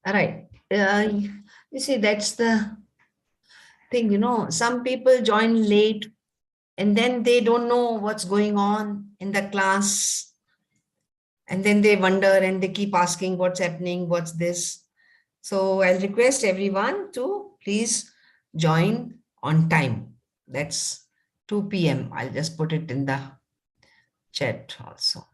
All right. You see, that's the thing, some people join late and then they don't know what's going on in the class. And then they wonder and they keep asking what's happening, what's this. So I'll request everyone to please join on time. That's 2 p.m. I'll just put it in the chat also.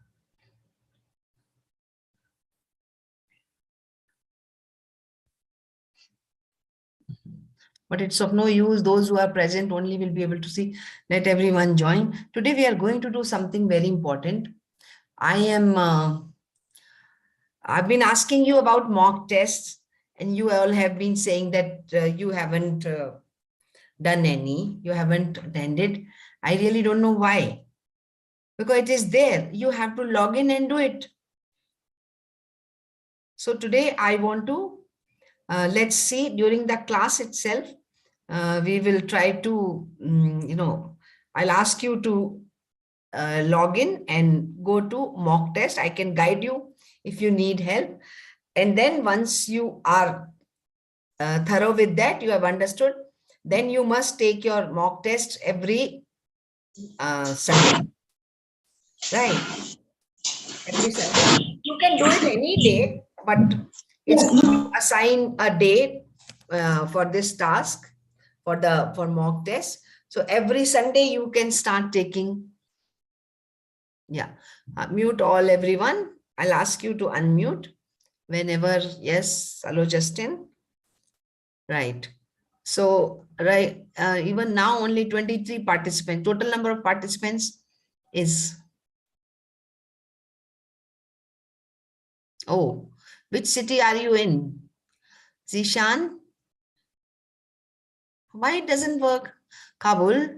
But it's of no use. Those who are present only will be able to see. Let everyone join. Today we are going to do something very important. I've been asking you about mock tests, and you all have been saying that you haven't done any, you haven't attended. I really don't know why. Because it is there. You have to log in and do it. So today I want to, let's see, during the class itself, we will try to, I'll ask you to log in and go to mock test. I can guide you if you need help. And then once you are thorough with that, you have understood, then you must take your mock test every Sunday. Right? Every Sunday. You can do it any day, but it's good to assign a day for this task, for mock test. So every Sunday you can start taking. Yeah, mute all everyone. I'll ask you to unmute whenever. Yes, hello Justin. Right. So right, even now only 23 participants. Total number of participants is, oh, which city are you in? Zishan? Why it doesn't work? Kabul?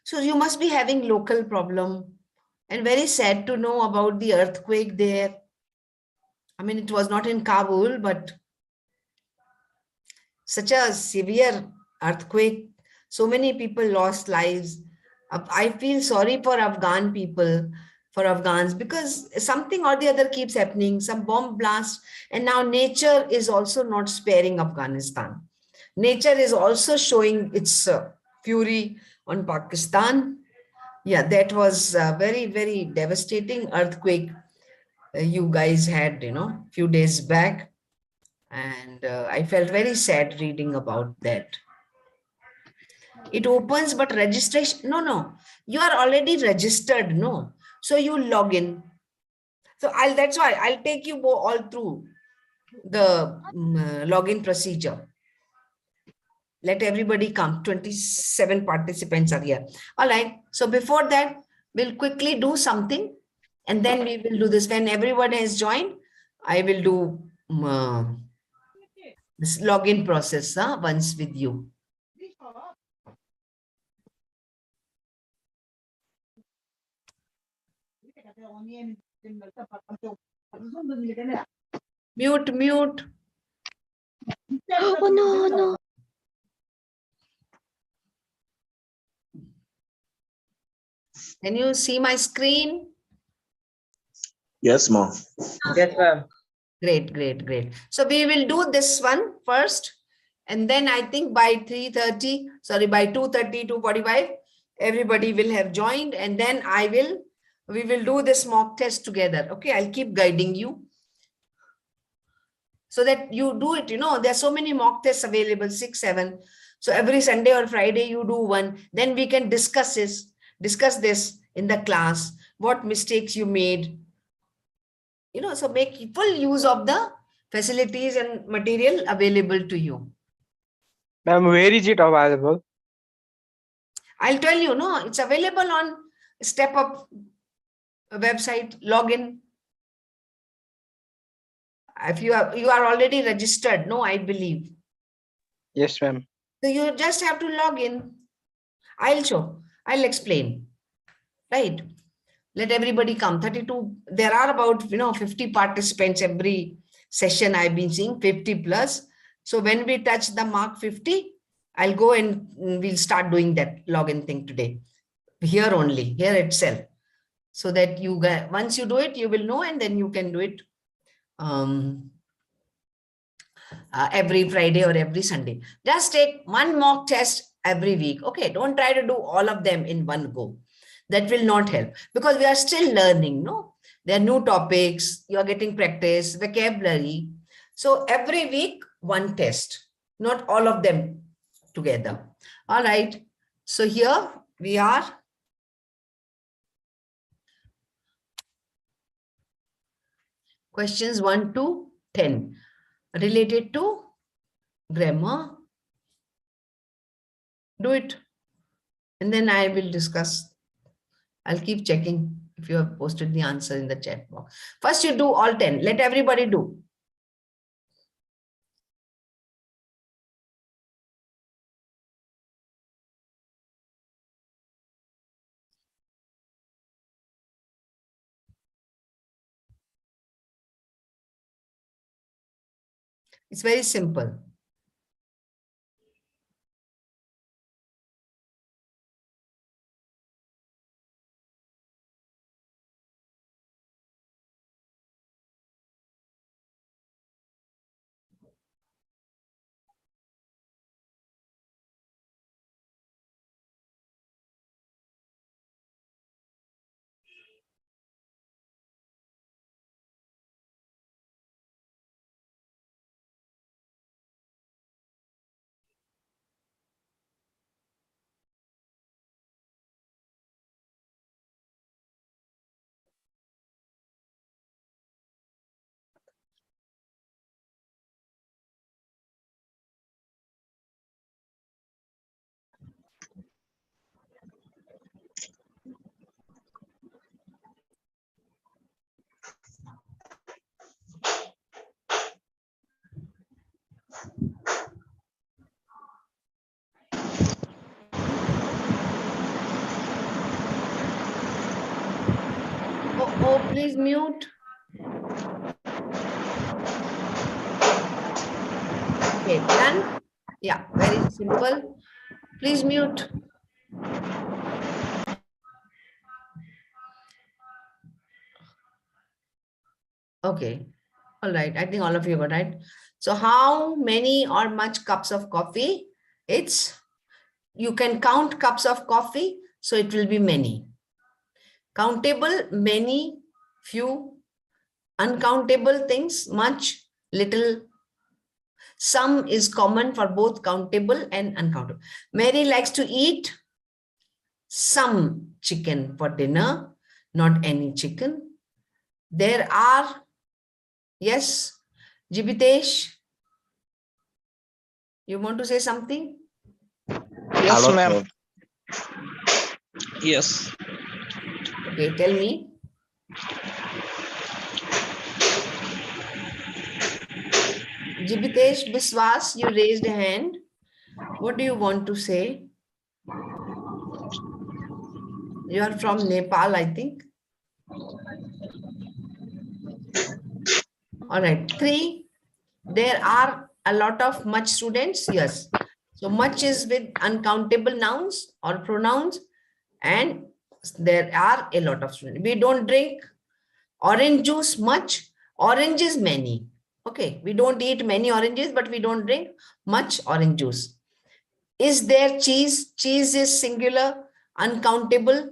So you must be having local problem. And very sad to know about the earthquake there. I mean, it was not in Kabul, but such a severe earthquake. So many people lost lives. I feel sorry for Afghan people, for Afghans, because something or the other keeps happening, some bomb blast. And now nature is also not sparing Afghanistan. Nature is also showing its fury on Pakistan. Yeah, that was a very, very devastating earthquake you guys had, few days back. And I felt very sad reading about that. It opens, but registration, no, you are already registered, no. So you log in. So that's why I'll take you all through the login procedure. Let everybody come. 27 participants are here. All right. So before that, we'll quickly do something, and then we will do this. When everyone has joined, I will do this login process once with you. Mute. Oh, no. Can you see my screen? Yes, ma'am. Yes, ma'am. Great. So we will do this one first. And then I think by 3:30, sorry, by 2:30, 2:45, everybody will have joined. And then we will do this mock test together. Okay, I'll keep guiding you so that you do it. There's so many mock tests available, 6, 7. So every Sunday or Friday, you do one. Then we can discuss this in the class, what mistakes you made. So make full use of the facilities and material available to you. Ma'am, where is it available? I'll tell you, no, it's available on Step Up website, login. If you are already registered, no, I believe. Yes, ma'am. So you just have to log in. I'll explain. Right. Let everybody come. 32. There are about 50 participants every session. I've been seeing 50 plus. So when we touch the mark 50, I'll go and we'll start doing that login thing today. Here itself. So that you once you do it, you will know, and then you can do it every Friday or every Sunday. Just take one mock test every week. Okay, don't try to do all of them in one go. That will not help because we are still learning. No, there are new topics. You are getting practice, vocabulary. So every week, one test, not all of them together. All right. So here we are. Questions 1 to 10 related to grammar. Do it. And then I will discuss. I'll keep checking if you have posted the answer in the chat box. First, you do all 10. Let everybody do. It's very simple. Oh, please mute. Okay, done? Yeah, very simple. Please mute. Okay, all right. I think all of you got right. So how many or much cups of coffee? You can count cups of coffee, so it will be many. Countable, many, few. Uncountable things, much, little. Some is common for both countable and uncountable. Mary likes to eat some chicken for dinner, not any chicken. There are, yes, Jibitesh, you want to say something? Yes, A lot ma'am. of. Yes. Okay, tell me. Jibitesh Biswas, you raised a hand. What do you want to say? You are from Nepal, I think. All right. 3, there are a lot of much students. Yes. So much is with uncountable nouns or pronouns, and there are a lot of students. We don't drink orange juice much, oranges many. Okay, we don't eat many oranges, but we don't drink much orange juice. Is there cheese? Cheese is singular, uncountable.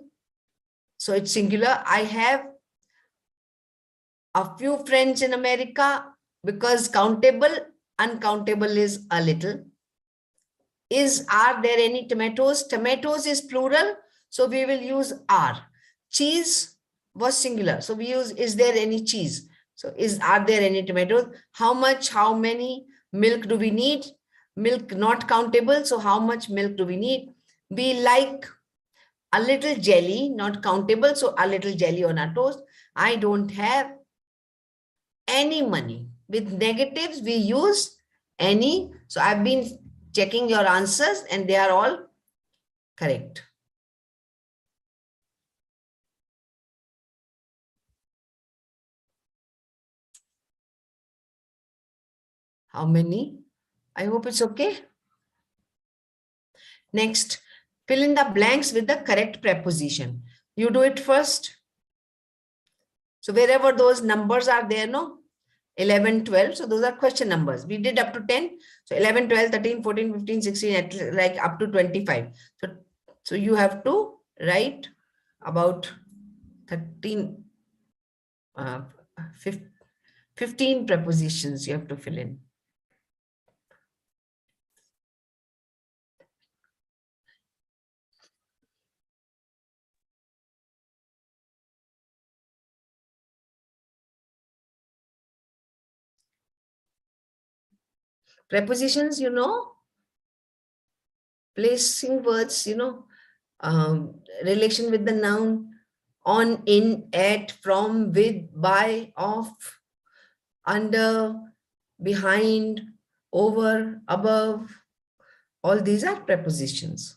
So it's singular. I have a few friends in America because countable, uncountable is a little. Are there any tomatoes? Tomatoes is plural, so we will use are. Cheese was singular, so we use is there any cheese? So are there any tomatoes? How much, how many? Milk do we need? Milk not countable, so how much milk do we need? We like a little jelly, not countable, so a little jelly on our toast. I don't have any money. With negatives, we use any. So I've been checking your answers and they are all correct. How many? I hope it's okay. Next, fill in the blanks with the correct preposition. You do it first. So wherever those numbers are there, no? 11, 12. So those are question numbers. We did up to 10. So 11, 12, 13, 14, 15, 16, like up to 25. So you have to write about 13, 15 prepositions you have to fill in. Prepositions, placing words, relation with the noun, on, in, at, from, with, by, of, under, behind, over, above. All these are prepositions.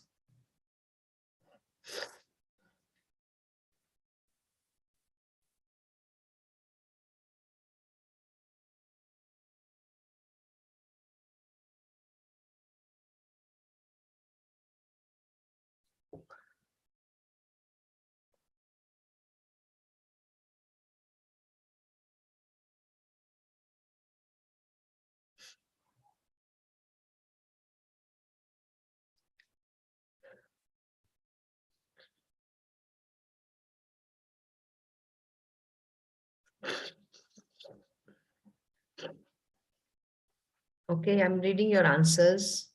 Okay, I'm reading your answers.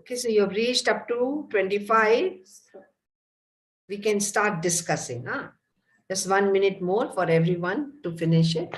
Okay, so you've reached up to 25. We can start discussing. Just 1 minute more for everyone to finish it.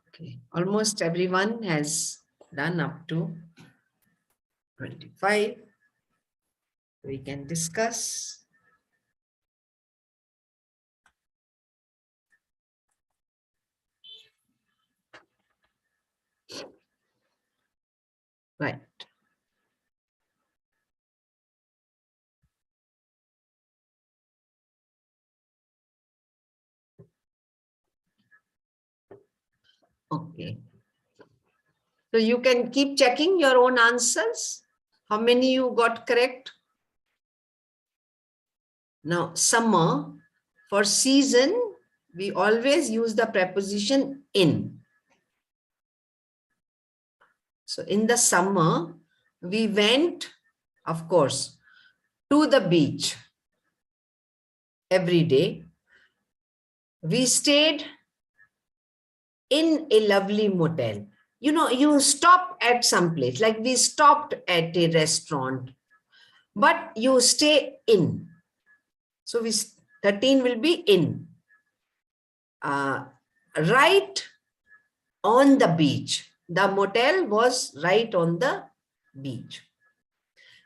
Okay, almost everyone has done up to 25. We can discuss. Right. Okay. So you can keep checking your own answers. How many you got correct? Now, summer, for season, we always use the preposition in. So in the summer, we went, of course, to the beach every day. We stayed in a lovely motel. You know, you stop at some place, like we stopped at a restaurant, but you stay in. So 13 will be in. Right on the beach. The motel was right on the beach.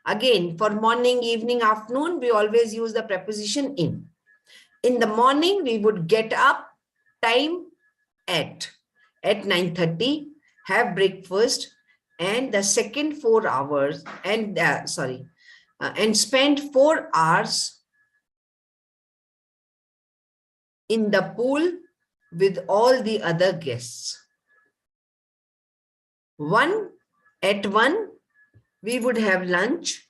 Again, for morning, evening, afternoon, we always use the preposition in. In the morning, we would get up time at 9:30, have breakfast, and the second 4 hours, and and spend 4 hours in the pool with all the other guests. At 1, we would have lunch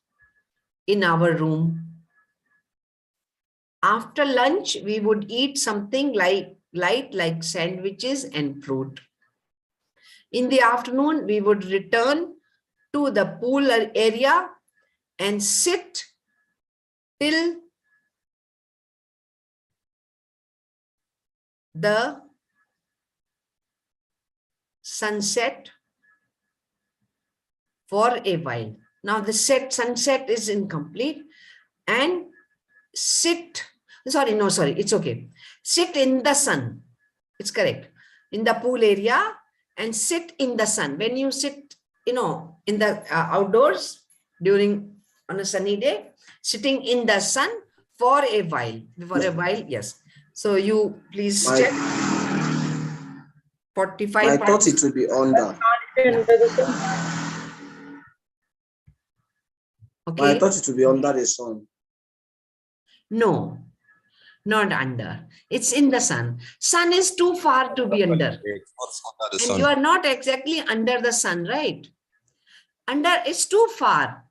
in our room. After lunch, we would eat something light like sandwiches and fruit. In the afternoon, we would return to the pool area and sit till the sunset for a while. Now the sunset is incomplete, and sit in the sun. It's correct. In the pool area and sit in the sun. When you sit, in the outdoors on a sunny day, sitting in the sun for a while. Yes. So you please check. 45. I thought it would be under. Okay. I thought it would be under the sun. No, not under. It's in the sun. Sun is too far to be under. And you are not exactly under the sun, right? Under is too far.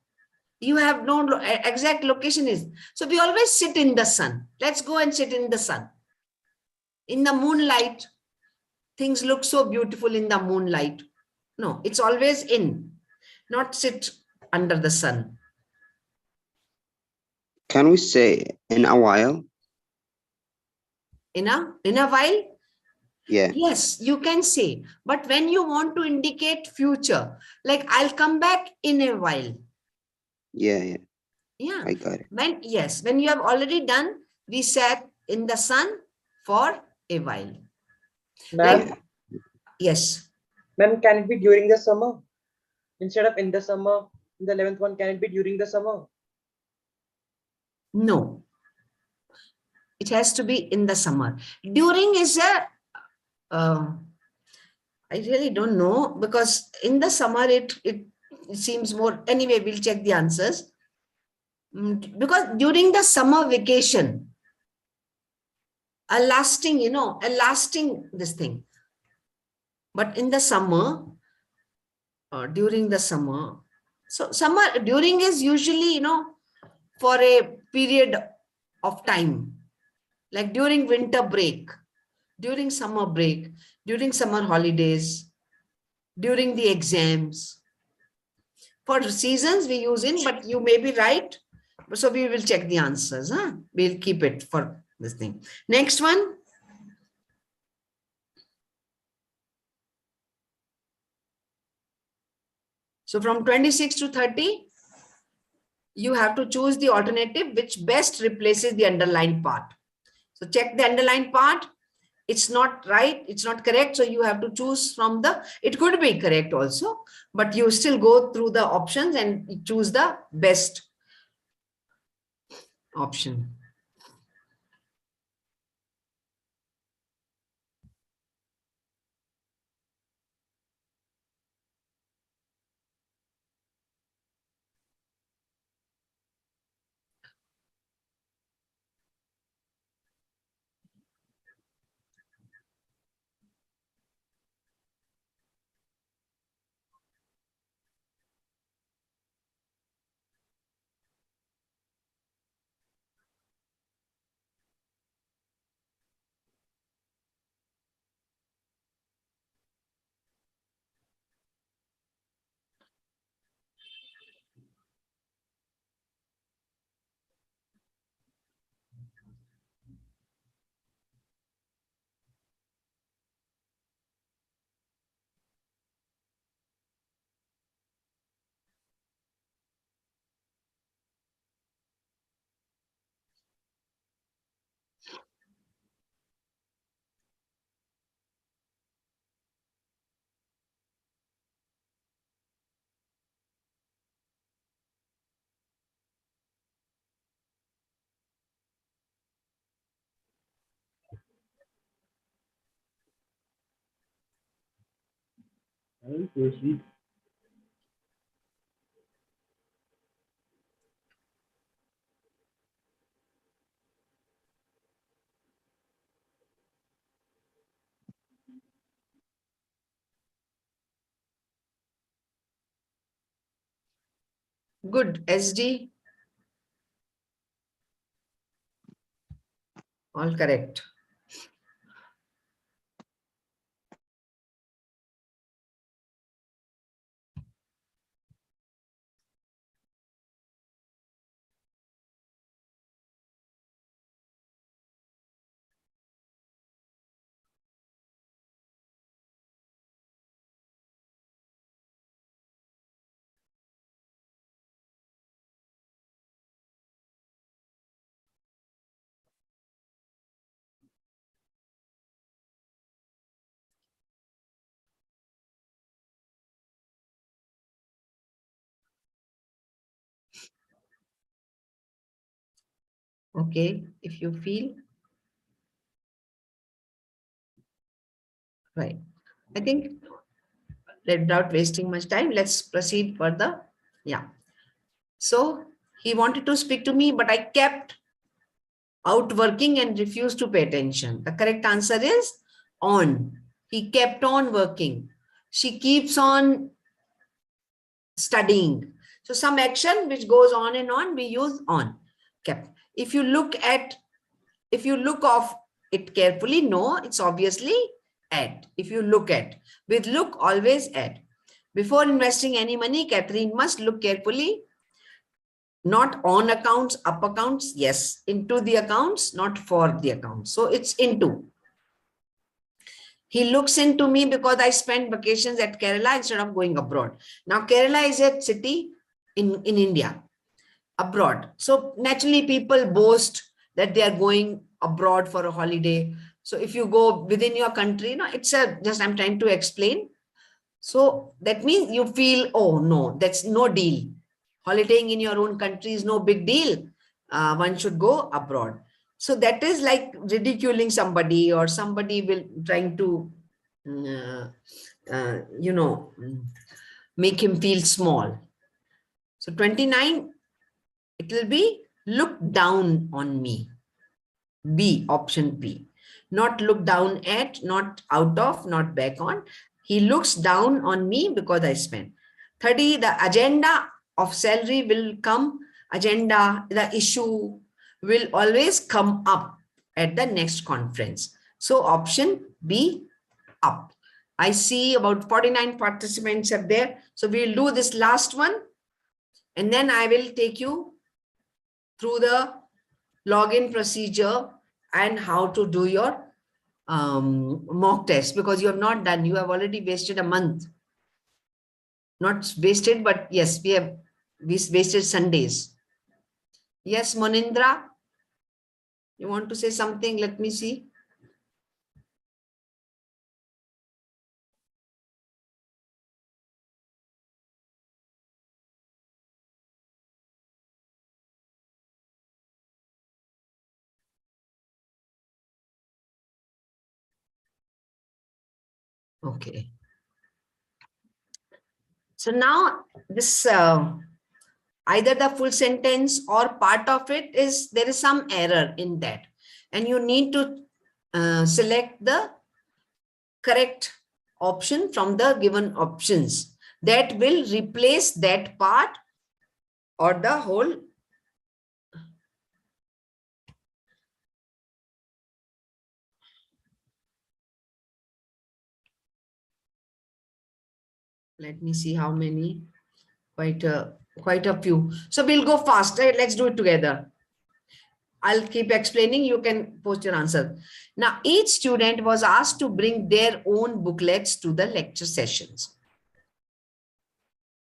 You have no exact location is. So we always sit in the sun. Let's go and sit in the sun. In the moonlight, things look so beautiful in the moonlight. No, it's always in, not sit under the sun. Can we say in a while? In a while? Yeah. Yes, you can say. But when you want to indicate future, like I'll come back in a while. Yeah. Yeah. I got it. When you have already done, we sat in the sun for a while. Ma'am, yes. ma'am, can it be during the summer? Instead of in the summer, in the 11th one, can it be during the summer? No, it has to be in the summer. During is a, I really don't know, because in the summer it seems more. Anyway, we'll check the answers. Because during the summer vacation, a lasting, a lasting this thing. But in the summer, during the summer, so summer during is usually, for a period of time, like during winter break, during summer break, during summer holidays, during the exams. For seasons we use in, but you may be right. So we will check the answers. Huh? We'll keep it for this thing. Next one. So from 26 to 30, you have to choose the alternative which best replaces the underlined part. So check the underlined part. It's not right. It's not correct. So you have to choose from the, it could be correct also, but you still go through the options and choose the best option. Good. SD. All correct. Okay. If you feel right. I think without wasting much time, let's proceed further. Yeah. So he wanted to speak to me, but I kept out working and refused to pay attention. The correct answer is on. He kept on working. She keeps on studying. So some action which goes on and on, we use on. Kept. If you look of it carefully, no, it's obviously at. If you look at, with look, always at. Before investing any money, Catherine must look carefully, not on accounts, up accounts, yes, into the accounts, not for the accounts. So it's into. He looks into me because I spent vacations at Kerala instead of going abroad. Now, Kerala is a city in India, abroad. So naturally, people boast that they are going abroad for a holiday. So if you go within your country, it's just I'm trying to explain. So that means you feel, oh no, that's no deal. Holidaying in your own country is no big deal. one should go abroad. So that is like ridiculing somebody, or somebody will trying to, you know, make him feel small. So 29, it will be look down on me. B, option B. Not look down at, not out of, not back on. He looks down on me because I spent. 30, the agenda of salary will come. Agenda, the issue will always come up at the next conference. So option B, up. I see about 49 participants are there. So we'll do this last one. And then I will take you through the login procedure and how to do your mock test, because you have not done. You have already wasted a month. Not wasted, but yes, we wasted Sundays. Yes, Monindra, you want to say something? Let me see. Okay. So now this either the full sentence or part of it is, there is some error in that, and you need to select the correct option from the given options that will replace that part or the whole. Let me see how many. Quite a few. So we'll go fast. Right? Let's do it together. I'll keep explaining. You can post your answer. Now, each student was asked to bring their own booklets to the lecture sessions.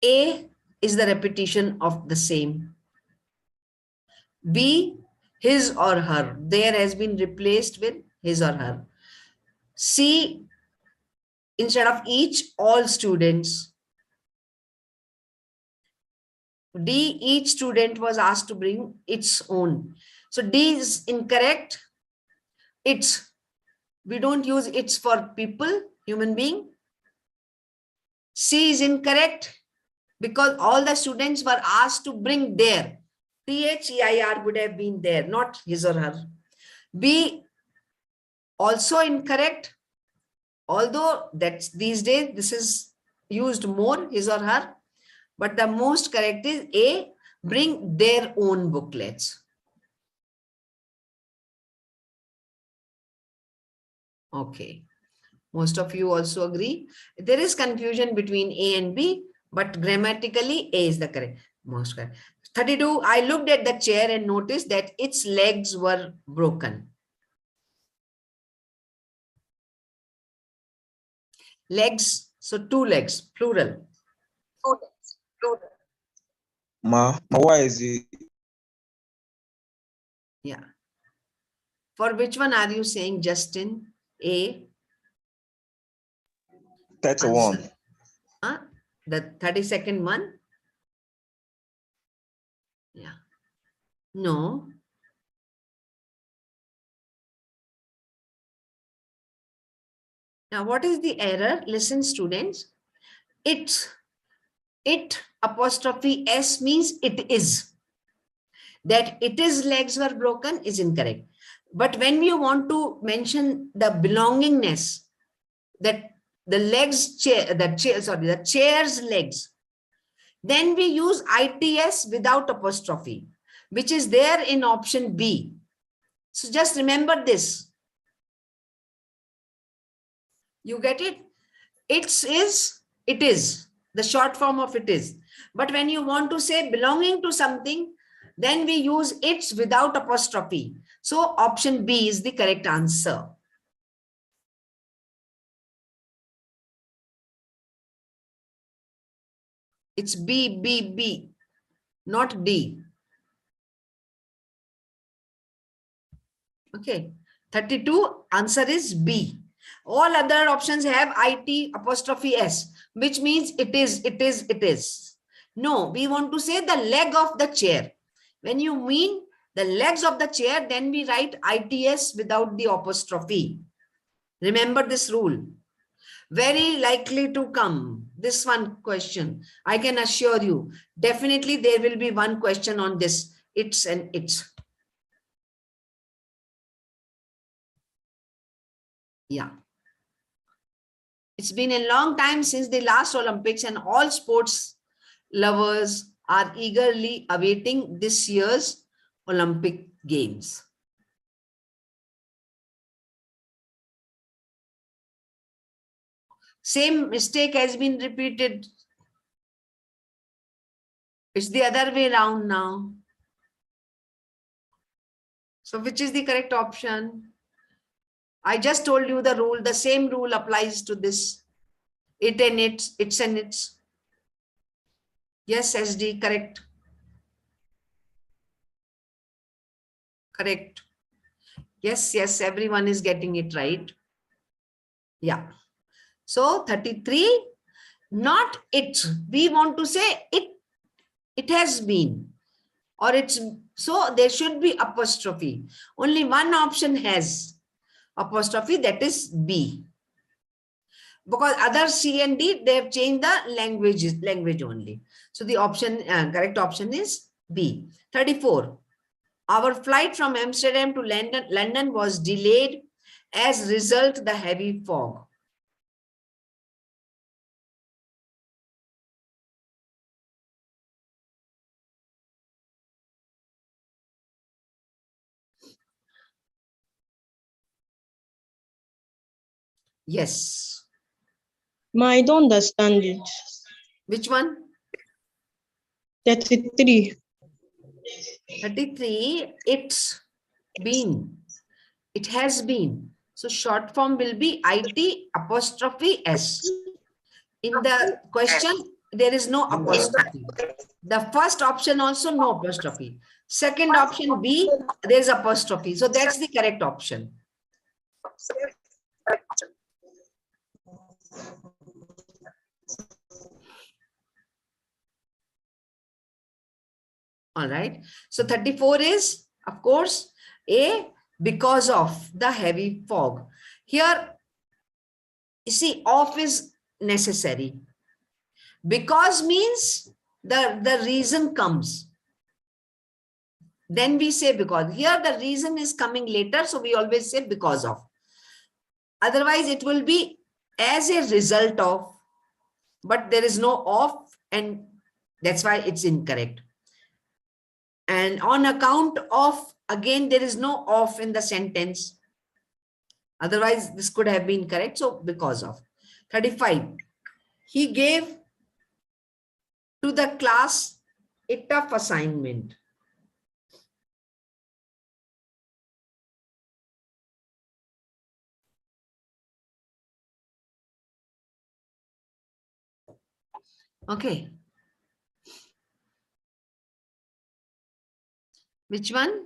A is the repetition of the same. B, his or her. There has been replaced with his or her. C, instead of each, all students. D, each student was asked to bring its own. So D is incorrect. It's, we don't use it's for people, human being. C is incorrect because all the students were asked to bring their. THEIR would have been there, not his or her. B, also incorrect. Although that's these days, this is used more, his or her. But the most correct is A, bring their own booklets. Okay. Most of you also agree. There is confusion between A and B, but grammatically A is the correct, most correct. 32, I looked at the chair and noticed that its legs were broken. Legs, so two legs, plural. Why is it? Yeah. For which one are you saying, Justin? A? 31. Huh? The 32nd one? Yeah. No. Now, what is the error? Listen, students. It apostrophe S means it is. That it is legs were broken is incorrect. But when we want to mention the belongingness, that the legs, the chair's legs, then we use ITS without apostrophe, which is there in option B. So just remember this. You get it? It is, the short form of it is. But when you want to say belonging to something, then we use it's without apostrophe. So option B is the correct answer. It's B, not D. Okay. 32, answer is B. All other options have IT apostrophe S, which means it is. No, we want to say the leg of the chair. When you mean the legs of the chair, then we write ITS without the apostrophe. Remember this rule. Very likely to come. This one question, I can assure you, definitely there will be one question on this. It's and it's. Yeah. It's been a long time since the last Olympics, and all sports lovers are eagerly awaiting this year's Olympic Games. Same mistake has been repeated. It's the other way around now. So which is the correct option? I just told you the rule. The same rule applies to this. It and it's and it's. Yes, SD, correct. Correct. Yes, yes, everyone is getting it right. Yeah. So 33, not it. We want to say it has been, or it's, so there should be apostrophe. Only one option has apostrophe, that is B. Because other C and D, they have changed the language only. So the option, correct option is B. 34. Our flight from Amsterdam to London was delayed as result the heavy fog. Yes. I don't understand it. Which one? 33. 33, it's been. It has been. So short form will be IT apostrophe S. In the question, there is no apostrophe. The first option also no apostrophe. Second option B, there is apostrophe. So that's the correct option. All right. So 34 is, of course, A, because of the heavy fog. Here, you see, of is necessary. Because means the reason comes. Then we say because. Here the reason is coming later, so we always say because of. Otherwise, it will be as a result of, but there is no of, and that's why it's incorrect. And on account of, again, there is no of in the sentence. Otherwise, this could have been correct. So because of. 35. He gave to the class a tough assignment. Okay. Which one?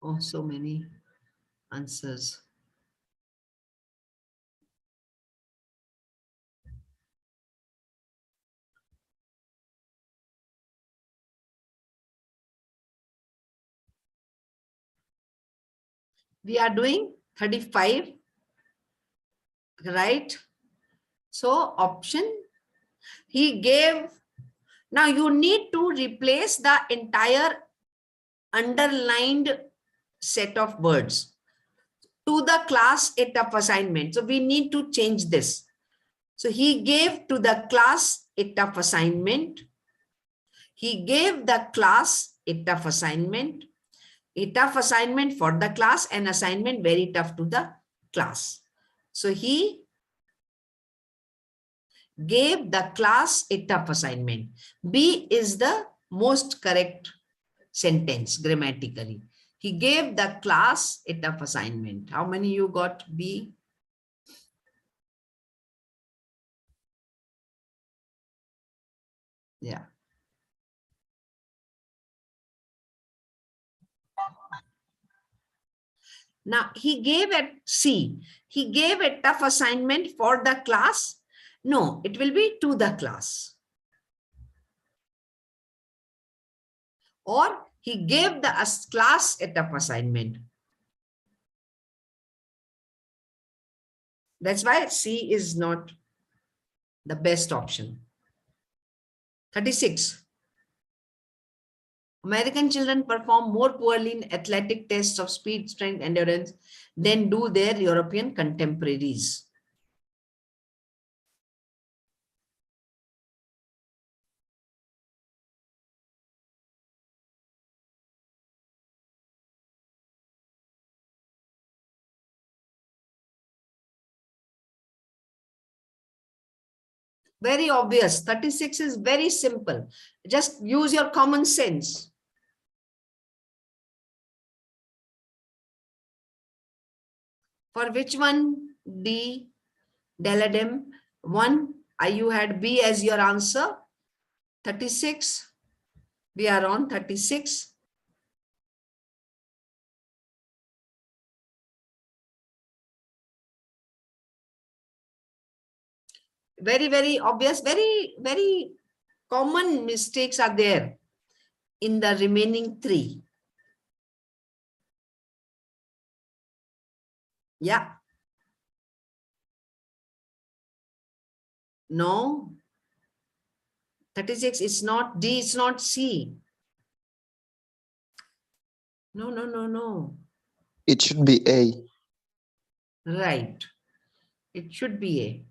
Oh, so many answers. We are doing 35, right? So option, he gave. Now you need to replace the entire underlined set of words to the class a tough assignment. So we need to change this. So he gave to the class a tough assignment. He gave the class a tough assignment. A tough assignment for the class, and assignment very tough to the class. So he gave the class a tough assignment. B is the most correct sentence grammatically. He gave the class a tough assignment. How many you got B? Yeah. Now, he gave a C. He gave a tough assignment for the class. No, it will be to the class. Or he gave the class a tough assignment. That's why C is not the best option. 36. American children perform more poorly in athletic tests of speed, strength, endurance than do their European contemporaries. Very obvious. 36 is very simple. Just use your common sense. For which one? D, Deladem. 1, you had B as your answer. 36. We are on 36. Very, very obvious, very common mistakes are there in the remaining 3. Yeah. No. 36 is not D, it's not C. No, no, no, no. It should be A. Right. It should be A.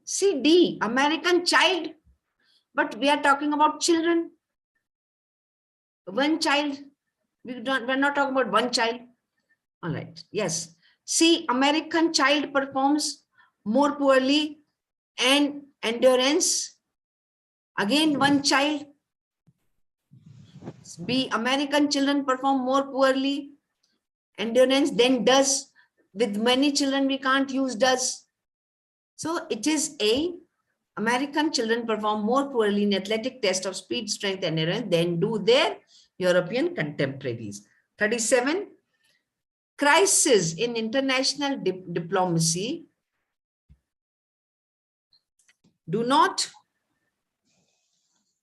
See, D, American child, but we are talking about children. One child. We're not talking about one child. All right. Yes. See, American child performs more poorly and endurance. Again, one child. B, American children perform more poorly endurance than does. With many children, we can't use does. So it is A. American children perform more poorly in athletic test of speed, strength, and endurance than do their European contemporaries. 37. Crisis in international diplomacy do not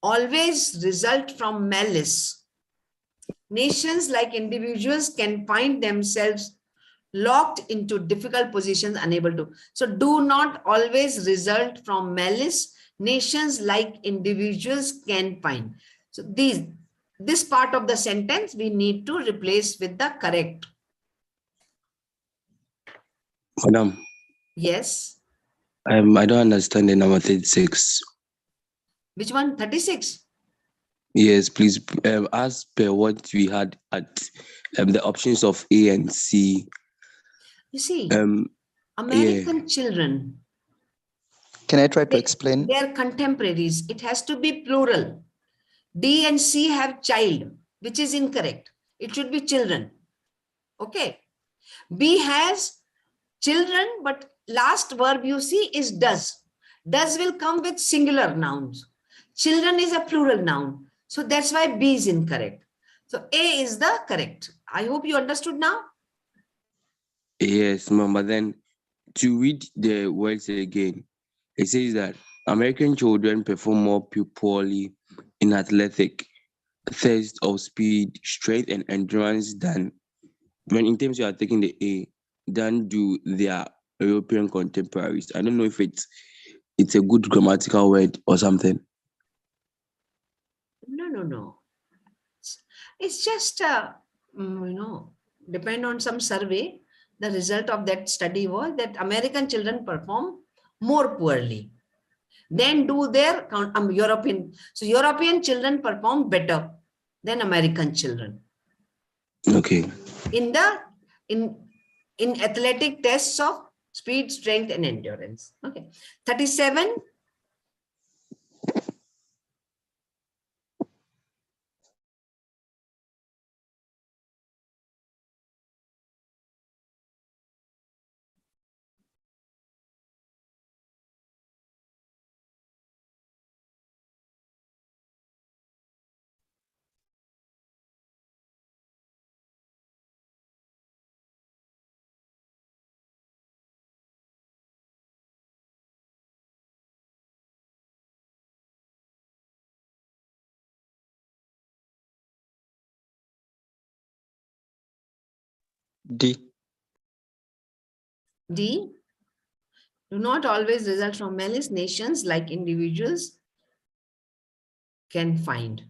always result from malice. Nations, like individuals, can find themselves locked into difficult positions, unable to. So do not always result from malice. Nations, like individuals, can find. So this part of the sentence we need to replace with the correct. Madam, Yes. I don't understand the number 36. Which one? 36. Yes, please, as per what we had at the options of A and C. You see, Yeah. American children, Can I try to explain? their contemporaries, it has to be plural. D and C have child, which is incorrect. It should be children. Okay. B has children, but last verb you see is does. Does will come with singular nouns. Children is a plural noun. So that's why B is incorrect. So A is the correct. I hope you understood now. Yes, ma'am, but then to read the words again, it says that American children perform more poorly in athletic test of speed, strength, and endurance than, when in terms you are taking the A, than do their European contemporaries. I don't know if it's a good grammatical word or something. No. It's just, depend on some survey. The result of that study was that American children perform more poorly than do their European. So European children perform better than American children Okay. in the in athletic tests of speed, strength, and endurance. Okay. 37. D. D. Do not always result from malice. Nations, like individuals, can find.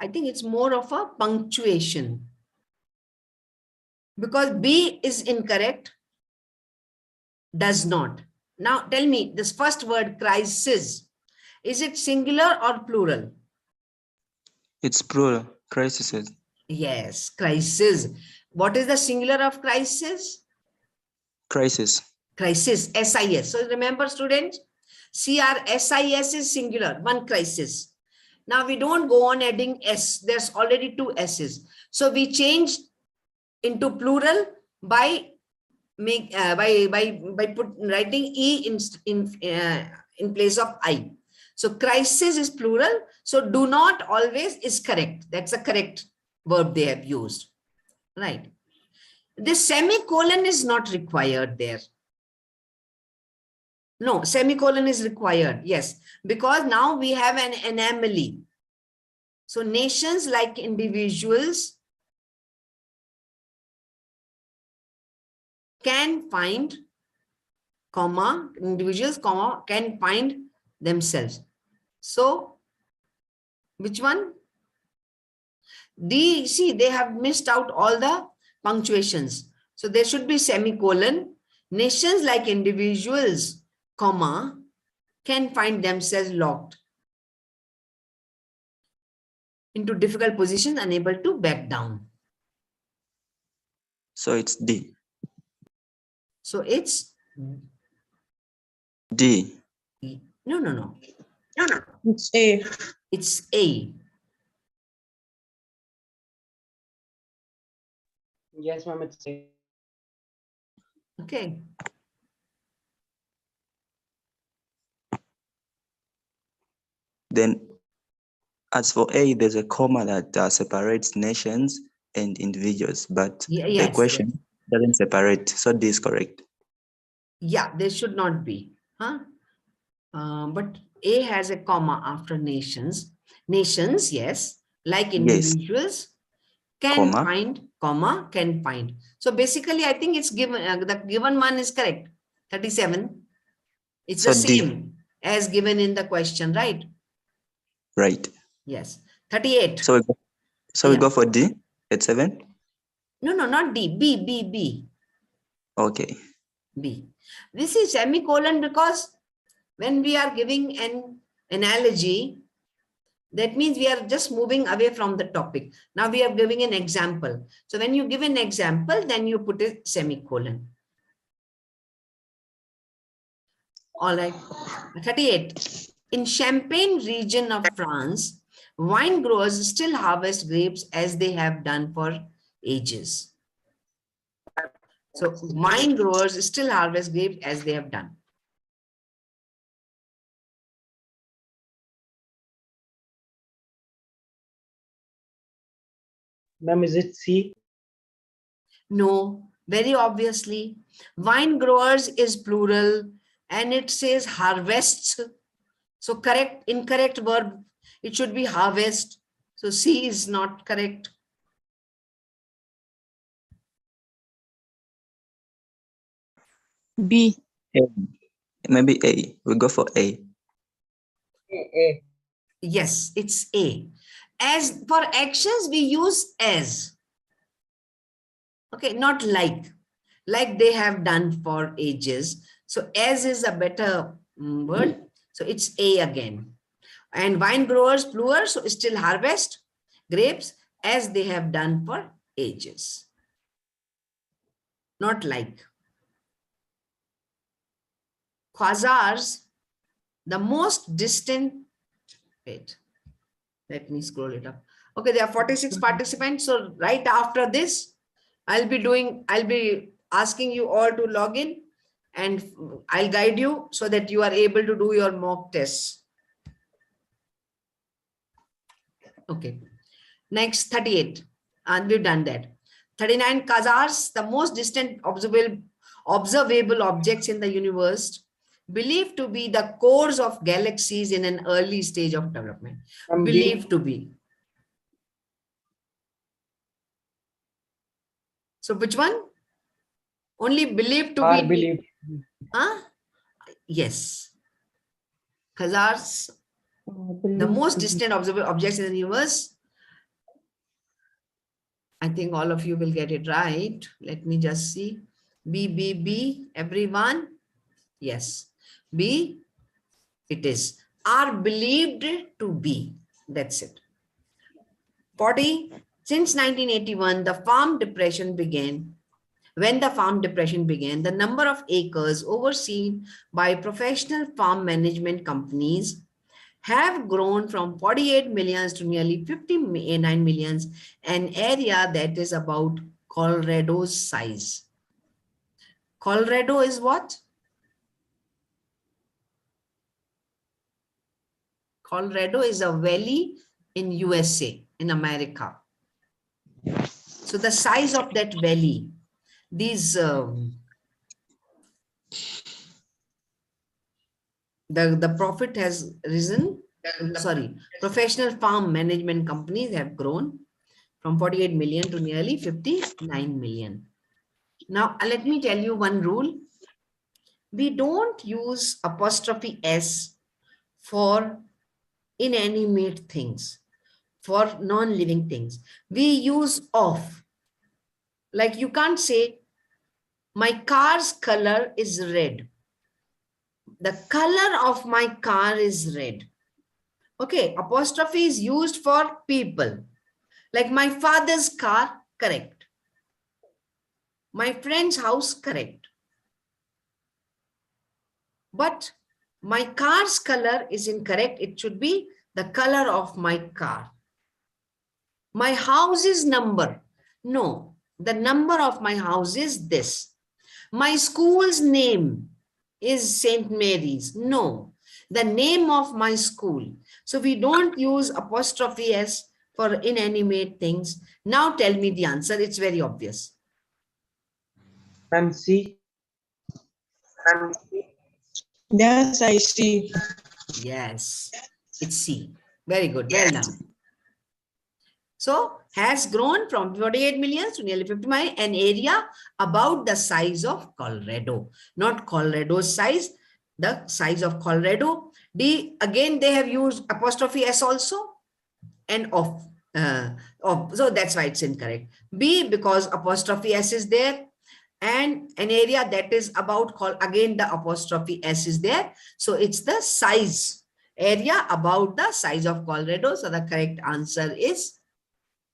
I think it's more of a punctuation. Because B is incorrect. Does not. Now tell me, this first word, crisis, is it singular or plural? It's plural. Crises. Yes, crisis. What is the singular of crisis? Crisis. Crisis, SIS. So remember, students, CRSIS is singular, one crisis. Now we don't go on adding S. There's already two S's. So we change into plural by writing E in place of I. So crisis is plural. So do not always is correct. That's a correct verb they have used. Right. This semicolon is not required there. No, semicolon is required. Yes, because now we have an anomaly. So nations, like individuals, can find, comma, individuals, comma, can find themselves. So which one? D. See, they have missed out all the punctuations. So there should be semicolon. Nations, like individuals, comma, can find themselves locked into difficult positions, unable to back down. So it's D. So it's D. no. It's A. It's A. Yes, ma'am, it's A. Okay. Then as for A, there's a comma that separates nations and individuals, but the Yes, question yes. doesn't separate. So D is correct. Yeah, there should not be. Huh? But A has a comma after nations. Nations, yes, like Yes. individuals, can Comma. find, comma, can find. So basically, I think it's given, the given one is correct. 37. It's So the D. same as given in the question, right? Right. Yes. 38. So we Yeah. go for D at 7. No, not D. B. Okay. B. This is semicolon because when we are giving an analogy, that means we are just moving away from the topic. Now we are giving an example. So when you give an example, then you put a semicolon. All right. 38. In Champagne region of France, wine growers still harvest grapes as they have done for ages. So wine growers still harvest grapes as they have done. Ma'am, is it C? No, very obviously. Wine growers is plural and it says harvests. So correct, incorrect verb, it should be harvest. So C is not correct. B. A. Maybe A. We go for A. A. Yes, it's A. As for actions, we use as. Okay, not like. Like they have done for ages. So as is a better word. So it's A again. And wine growers, plural, so still harvest grapes as they have done for ages. Not like. Quasars, the most distant, wait, let me scroll it up. Okay, there are 46 participants. So right after this, I'll be asking you all to log in and I'll guide you so that you are able to do your mock tests. Okay. Next, 38. And we've done that. 39, quasars, the most distant observable objects in the universe, believed to be the cores of galaxies in an early stage of development. Believed to be. So which one? Only believed to Are be. believed. Huh? Yes. Khazars, the Believed most to be. distant observable objects in the universe. I think all of you will get it right. Let me just see. B, everyone. Yes. B, it is. Are believed to be. That's it. 40. Since 1981, the farm depression began. When the farm depression began, the number of acres overseen by professional farm management companies have grown from 48 millions to nearly 59 millions, an area that is about Colorado's size. Colorado is what? Colorado is a valley in USA, in America. So the size of that valley, these the profit has risen. Sorry, professional farm management companies have grown from 48 million to nearly 59 million. Now, let me tell you one rule. We don't use apostrophe S for inanimate things, for non-living things. We use of. Like you can't say, my car's color is red. The color of my car is red. Okay, apostrophe is used for people. Like my father's car, correct. My friend's house, correct. But my car's color is incorrect. It should be the color of my car. My house's number. No, the number of my house is this. My school's name is St. Mary's. No, the name of my school. So we don't use apostrophe S for inanimate things. Now tell me the answer. It's very obvious. Ma'am, C. Yes, I see. Yes, it's C. Very good. Well done. So has grown from 48 million to nearly 50 million, an area about the size of Colorado, not Colorado's size, the size of Colorado. D, again, they have used apostrophe S also and of. So that's why it's incorrect. B, because apostrophe S is there, and an area that is about, again, the apostrophe S is there. So it's the size, area about the size of Colorado. So the correct answer is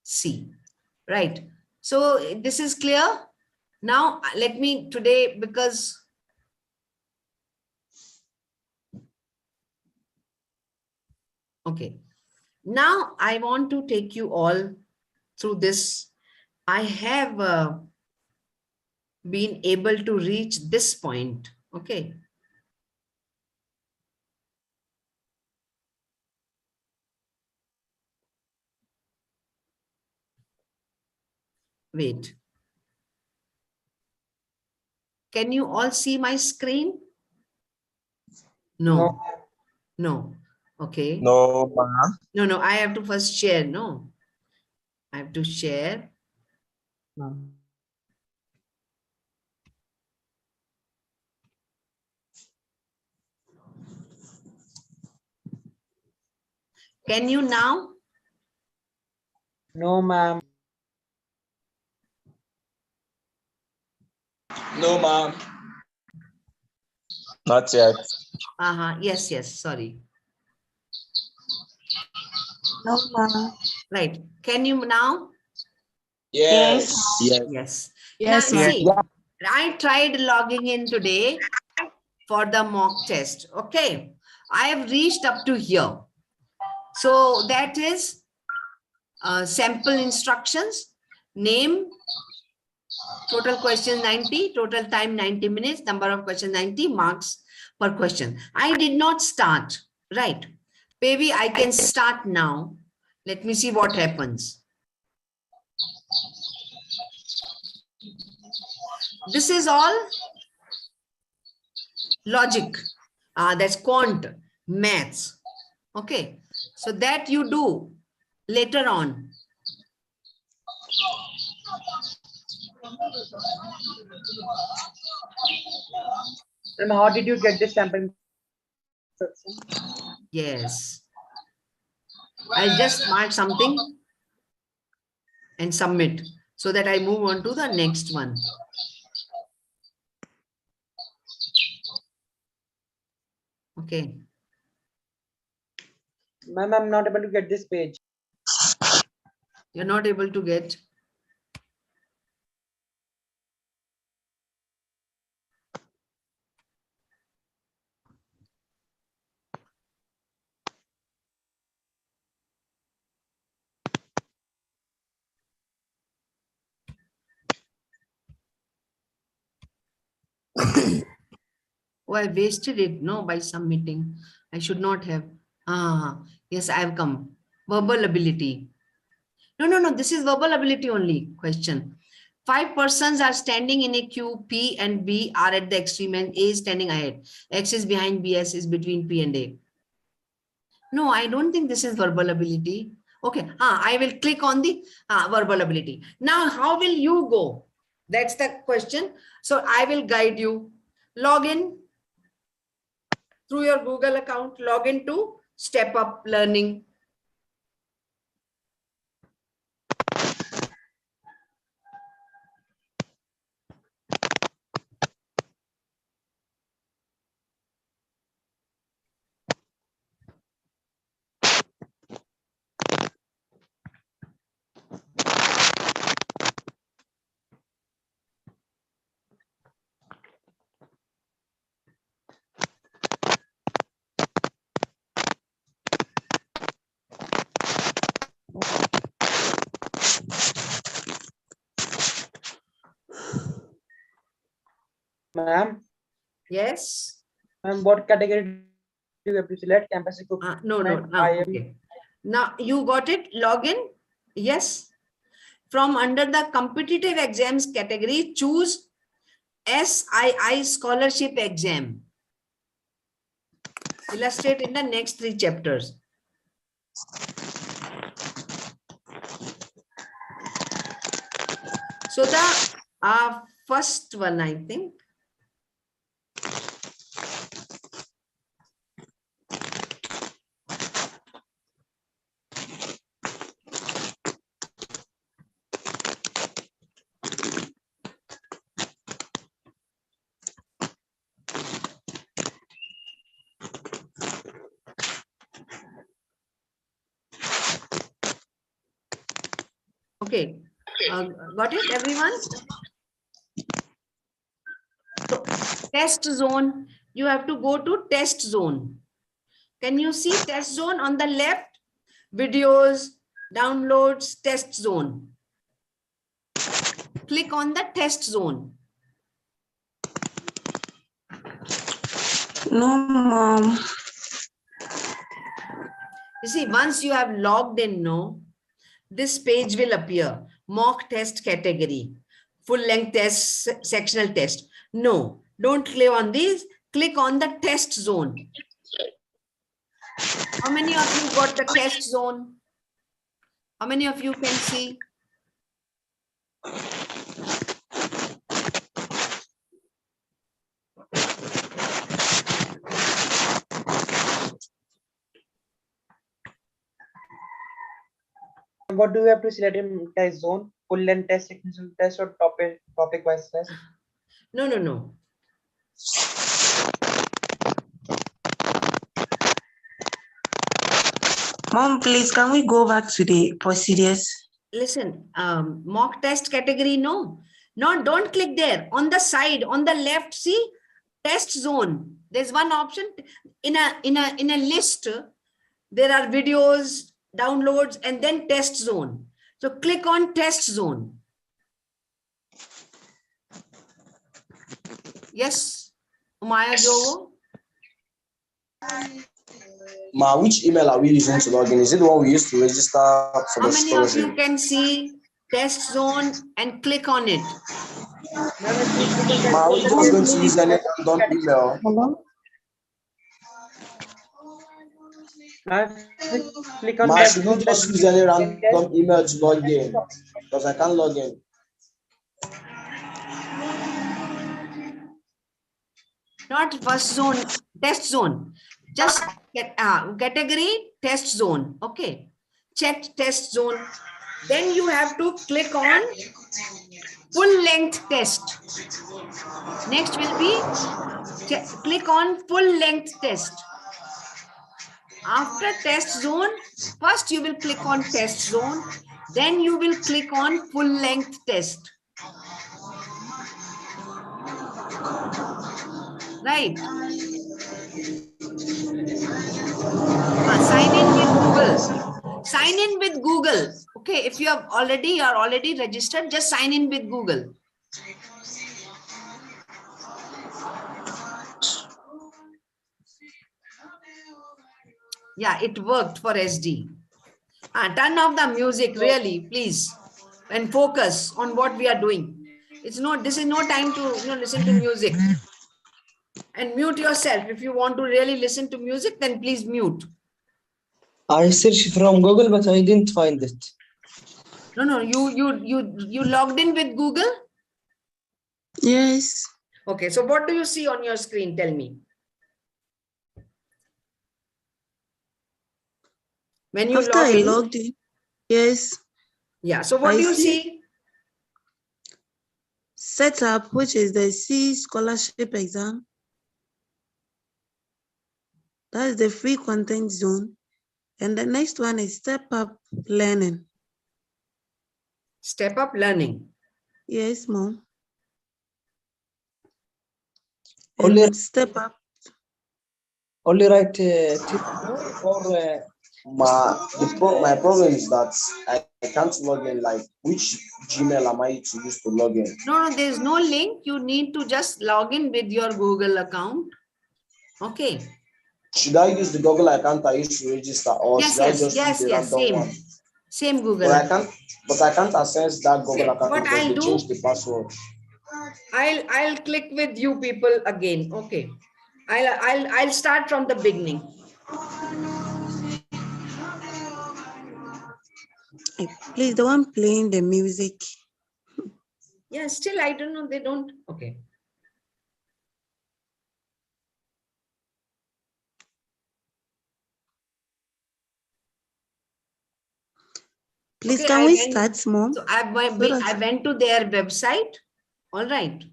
C, right? So this is clear. Now let me today, because okay, now I want to take you all through this. I have been able to reach this point. Okay. Wait. Can you all see my screen? No. No. Okay. No, ma'am. No, I have to first share. No, I have to share. Can you now? No, ma'am. No, ma'am. Not yet. Yes, sorry. No, ma'am. Right. Can you now? Yes. Yes. Yes. Yes, Now, ma'am. see, I tried logging in today for the mock test. Okay. I have reached up to here. So that is sample instructions, name, total question 90, total time 90 minutes, number of questions 90, marks per question. I did not start, right? Maybe I can start now. Let me see what happens. This is all logic. That's quant, maths. Okay. So that you do later on. And how did you get this sample instruction? Yes. I'll just mark something and submit so that I move on to the next one. Okay. Ma'am, I'm not able to get this page. You're not able to get. Oh, I wasted it, no, by submitting. I should not have. Yes, I have come. Verbal ability. No. This is verbal ability only question. 5 persons are standing in a queue. P and B are at the extreme and A is standing ahead. X is behind B, S is between P and A. No, I don't think this is verbal ability. Okay, I will click on the verbal ability. Now, how will you go? That's the question. So I will guide you. Log in through your Google account, log into Step Up Learning. Ma'am, Yes. ma'am, what category do you have to select? Campus equipment, No. IM. Okay. Now you got it. Log in. Yes. From under the competitive exams category, choose SII Scholarship Exam. Illustrate in the next 3 chapters. So the first one, I think. Okay, got it, everyone? So, test zone, you have to go to test zone. Can you see test zone on the left? Videos, downloads, test zone. Click on the test zone. No, mom. You see, once you have logged in, this page will appear. Mock test category, full length test, sectional test. No, don't click on these. Click on the test zone. How many of you got the test zone? How many of you can see? What do you have to select in test zone? Full length test, technical test, or topic wise test? No. Mom, please, can we go back to the procedures? Listen, mock test category, no, don't click there. On the side, on the left, see test zone. There's one option in a list. There are videos, downloads, and then test zone. So click on test zone. Yes, Umaya Jogo. Ma, which email are we using to log in? Is it the one we used to register for How the many of scholarship? you can see test zone and click on it? Ma, we're just going to use any random email. Hello? Click on Ma, test should zone. we just use any random email to log in? Because I can't log in. Not first zone, test zone. Just get category test zone. Okay. Check test zone. Then you have to click on full length test. Next will be click on full length test. After test zone, first you will click on test zone. Then you will click on full length test. Right. Sign in with Google. Sign in with Google. Okay, if you are already registered, just sign in with Google. Yeah, it worked for SD. Turn off the music, really, please, and focus on what we are doing. This is no time to listen to music. And mute yourself. If you want to really listen to music, then please mute. I searched from Google, but I didn't find it. No, you logged in with Google? Yes. Okay, so what do you see on your screen? Tell me. When you After log I in, logged in, yes. yeah. So what I do you see see? setup, which is the SII Scholarship Exam. That is the free content zone. And the next one is Step Up Learning. Step up learning. Yes, Mom. Only, And Step Up. only right tip or my problem is that I can't log in. Like, which Gmail am I to use to log in? No, there's no link. You need to just log in with your Google account. Okay. Should I use the Google account I used to register, or Yes, should I just use the random same. one? Same Google But account. I can't access that Google account What because I'll they do, changed the password. I'll click with you people again. Okay. I'll start from the beginning. Please, the one playing the music. Yeah, still I don't know. They don't. Okay. Please, Okay, can we start, Mom? So I went to their website. All right.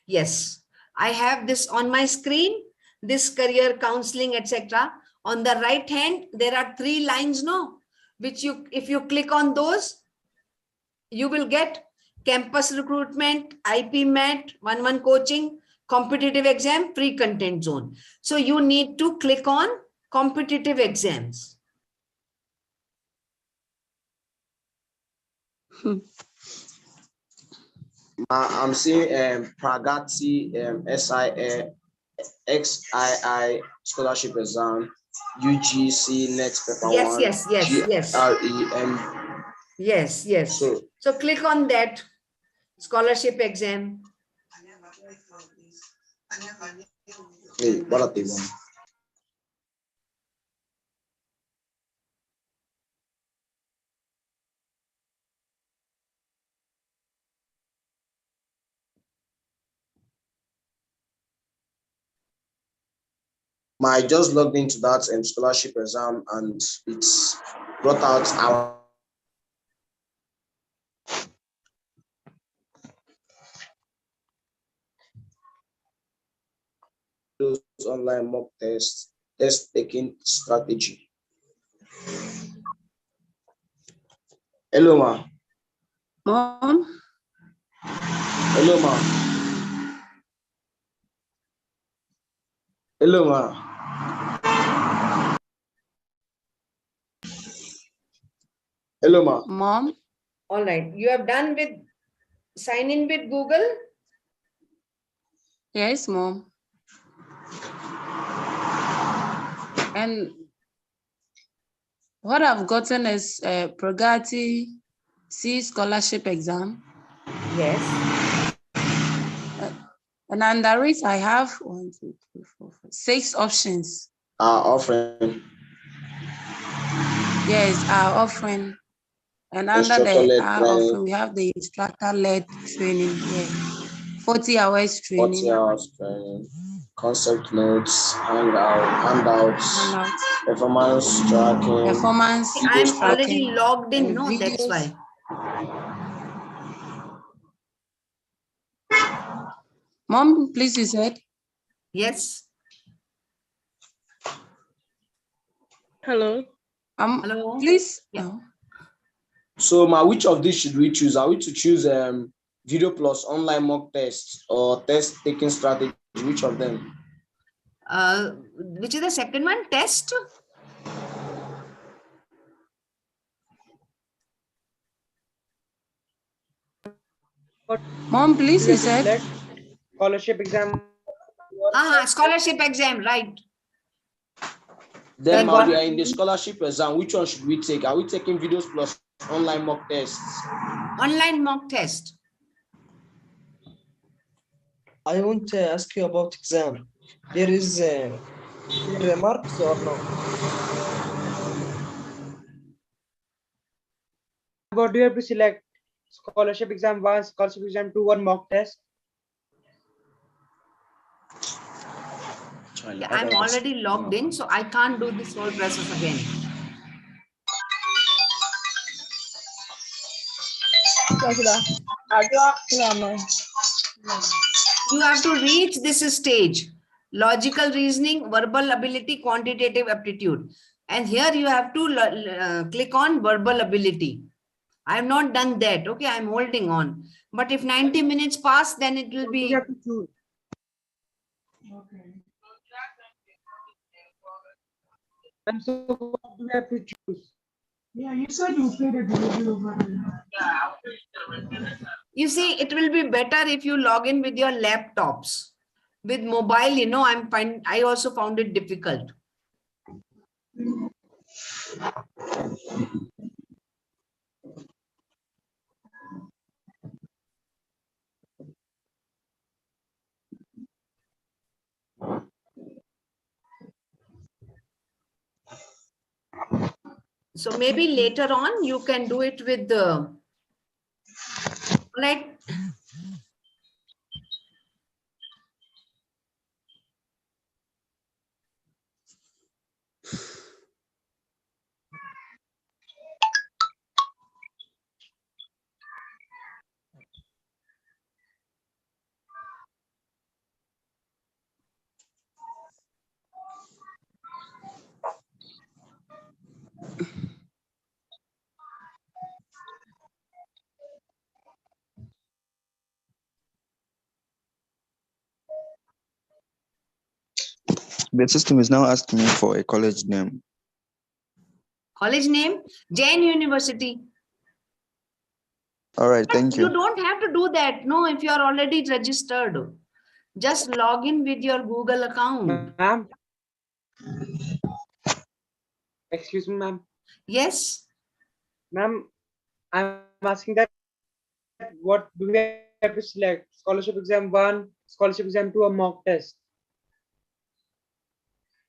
Yes, I have this on my screen, this career counseling, etc. On the right hand, there are 3 lines, no, which if you click on those, you will get campus recruitment, IPMAT, 1-1 coaching, competitive exam, free content zone. So you need to click on competitive exams. I'm seeing PRAGATII, SII Scholarship Exam, UGC Net Paper 1, Yes. GREM. Yes. So click on that scholarship exam. Hey, what are they want? I just logged into that scholarship exam, and it's brought out our online mock test taking strategy. Hello, ma. Mom? Hello, ma. Hello, ma. Hello, ma. Mom? All right. You have done with sign in with Google? Yes, Mom. And what I've gotten is PRAGATII SII Scholarship Exam. Yes. And under it, I have 6 options. Offering. Yes, our offering. And under the offering, we have the instructor-led training here. 40 hours training. 40 hours training. concept notes, handouts, performance tracking. Performance I'm already tracking logged in, and no, that's videos. why. Mom, please, you said. Yes. Hello. Hello. Please. Yeah. Oh. So, which of these should we choose? Are we to choose video plus online mock tests or test taking strategy? Which of them? Which is the second one? Test? Mom, please, you said. Select scholarship exam. Scholarship exam, right. Then, Then we are in the scholarship exam. Which one should we take? Are we taking videos plus online mock tests? Online mock test. I want to ask you about exam. There is remarks or no? What do you have to select? Scholarship exam 1, scholarship exam 2, or mock test? Yeah, I'm already logged in, so I can't do this whole process again. You have to reach this stage: logical reasoning, verbal ability, quantitative aptitude. And here you have to click on verbal ability. I have not done that. Okay, I'm holding on. But if 90 minutes pass, then it will be. You have to choose. And so what do we have to choose? Yeah, you said you paid a delivery over there. You see, it will be better if you log in with your laptops. With mobile, you know, I also found it difficult. So maybe later on you can do it with the like. The system is now asking me for a college name. College name? Jain University. All right, thank you. You don't have to do that. No, if you are already registered, just log in with your Google account. Ma'am. Excuse me, ma'am. Yes. Ma'am, I'm asking that what do we have to select? Scholarship exam 1, scholarship exam 2, or mock test?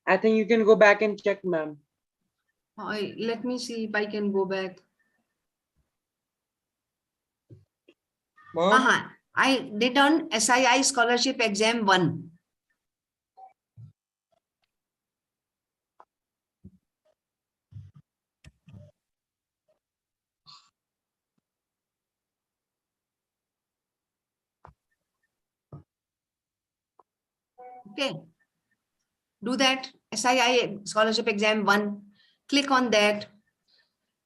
I think you can go back and check, ma'am. Let me see if I can go back. I did on SII Scholarship Exam 1. Okay. Do that. SII Scholarship Exam 1. Click on that.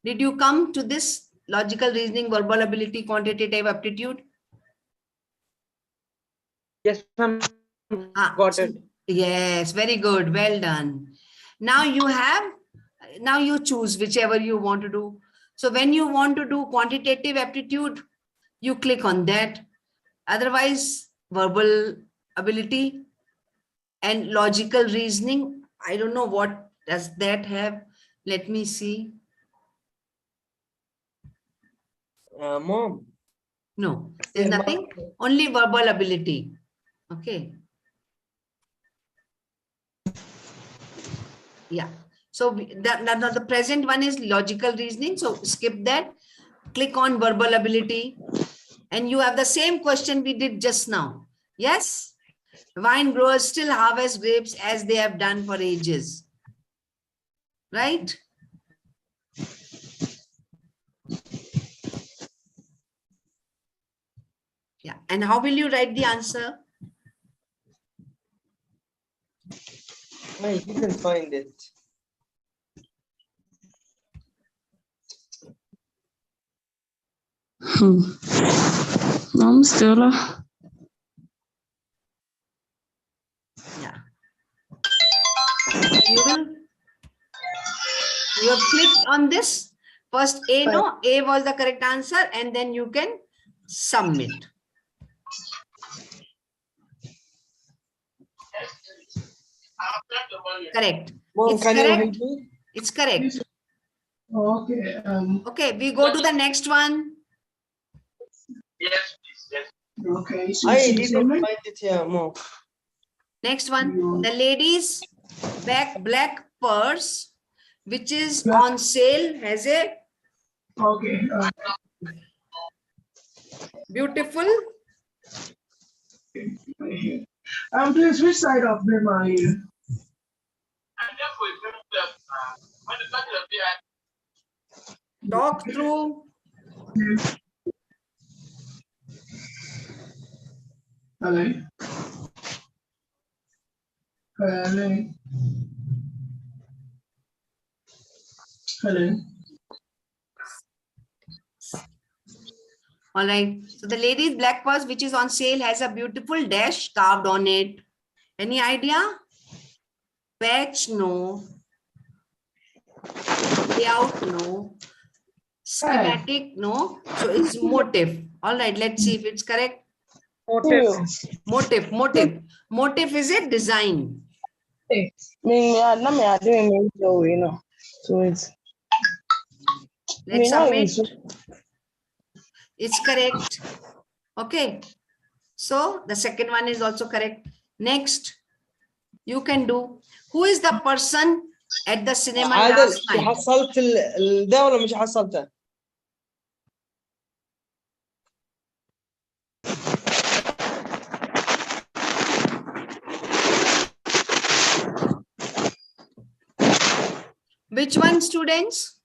Did you come to this logical reasoning, verbal ability, quantitative aptitude? Yes, ma'am. Got it. Yes, very good. Well done. Now you choose whichever you want to do. So when you want to do quantitative aptitude, you click on that. Otherwise, verbal ability and logical reasoning. I don't know what does that have. Let me see. Mom. No, there's nothing. Only verbal ability. Okay. Yeah. So the present one is logical reasoning. So skip that. Click on verbal ability. And you have the same question we did just now. Yes. Wine growers still harvest grapes as they have done for ages. Right? Yeah. And how will you write the answer? I didn't find it. I'm still. Yeah. You have clicked on this. First A, no, A was the correct answer, and then you can submit. Correct. Mom, It's can you help correct. me? It's correct. Okay. Okay, we go to the next one. Okay. So I didn't find it here, Mom. Next one. The ladies' black purse, which is on sale, has a Okay. beautiful. Please, which side of them are you? Talk through. Hello. Hello. Hello. All right. So the ladies' black purse, which is on sale, has a beautiful dash carved on it. Any idea? Patch, no. Layout, no. Schematic, no. So it's motif. All right. Let's see if it's correct. Motif. Motif is a design. So it's. Let's submit. It's correct. Okay. So the second one is also correct. Next, you can do. Who is the person at the cinema last night? حصلت ده ولا مش حصلته؟ Which one, students?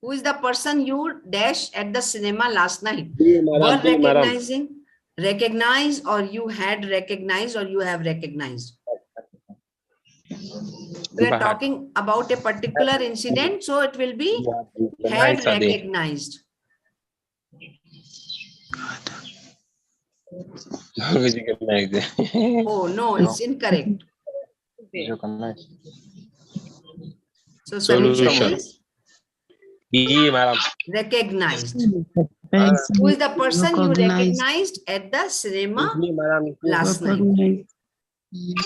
Who is the person you dash at the cinema last night? Were recognizing, recognize, or you had recognized, or you have recognized? We are talking about a particular incident, so it will be had recognized. Oh no, it's incorrect. So solution is recognized. Who is the person you recognized at the cinema last night?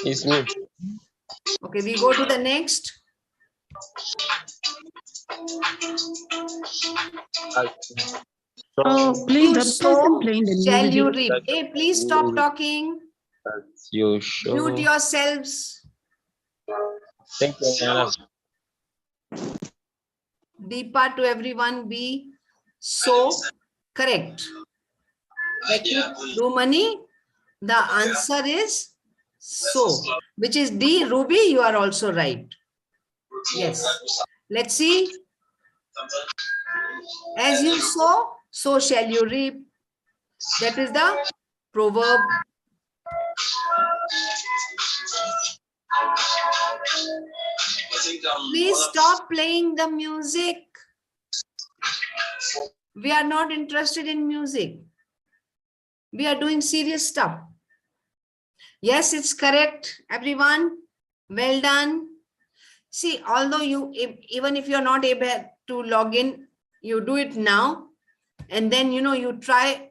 It's me. Okay, we go to the next. Oh, please, the person playing the Shall you music. reap? Hey, please stop talking. You sure? Mute yourselves. Thank you, Anna. Deepa to everyone, be so correct. Rumani, the answer is so, which is D. Ruby, you are also right. Yes. Let's see. As you sow, so shall you reap. That is the proverb. Please stop playing the music. We are not interested in music. We are doing serious stuff. Yes, it's correct, everyone. Well done. See, although even if you're not able to log in, you do it now. And then, you try,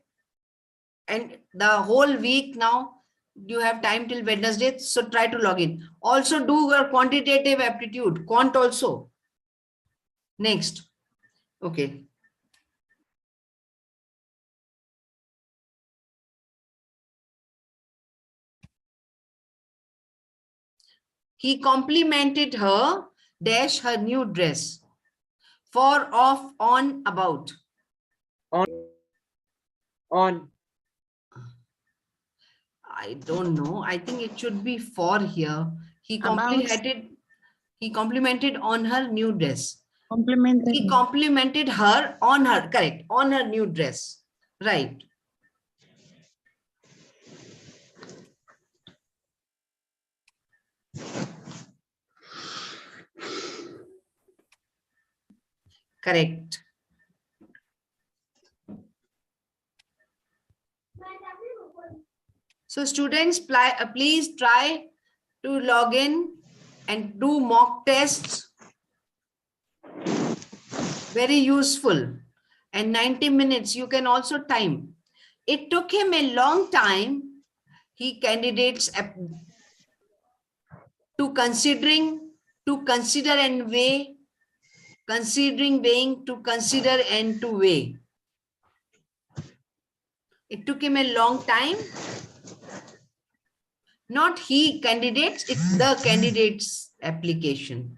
and the whole week now, you have time till Wednesday, so try to log in. Also do your quantitative aptitude, quant also. Next. Okay. He complimented her, dash her new dress. For, off, on, about. On. I don't know. I think it should be for here. He complimented on her new dress. Complimented. He complimented her on her, correct, on her new dress. Right. Correct. So students, please try to log in and do mock tests. Very useful. And 90 minutes, you can also time. It took him a long time. He candidates to consider and weigh, considering, weighing, to consider and to weigh. It took him a long time. Not he candidates, it's the candidate's application.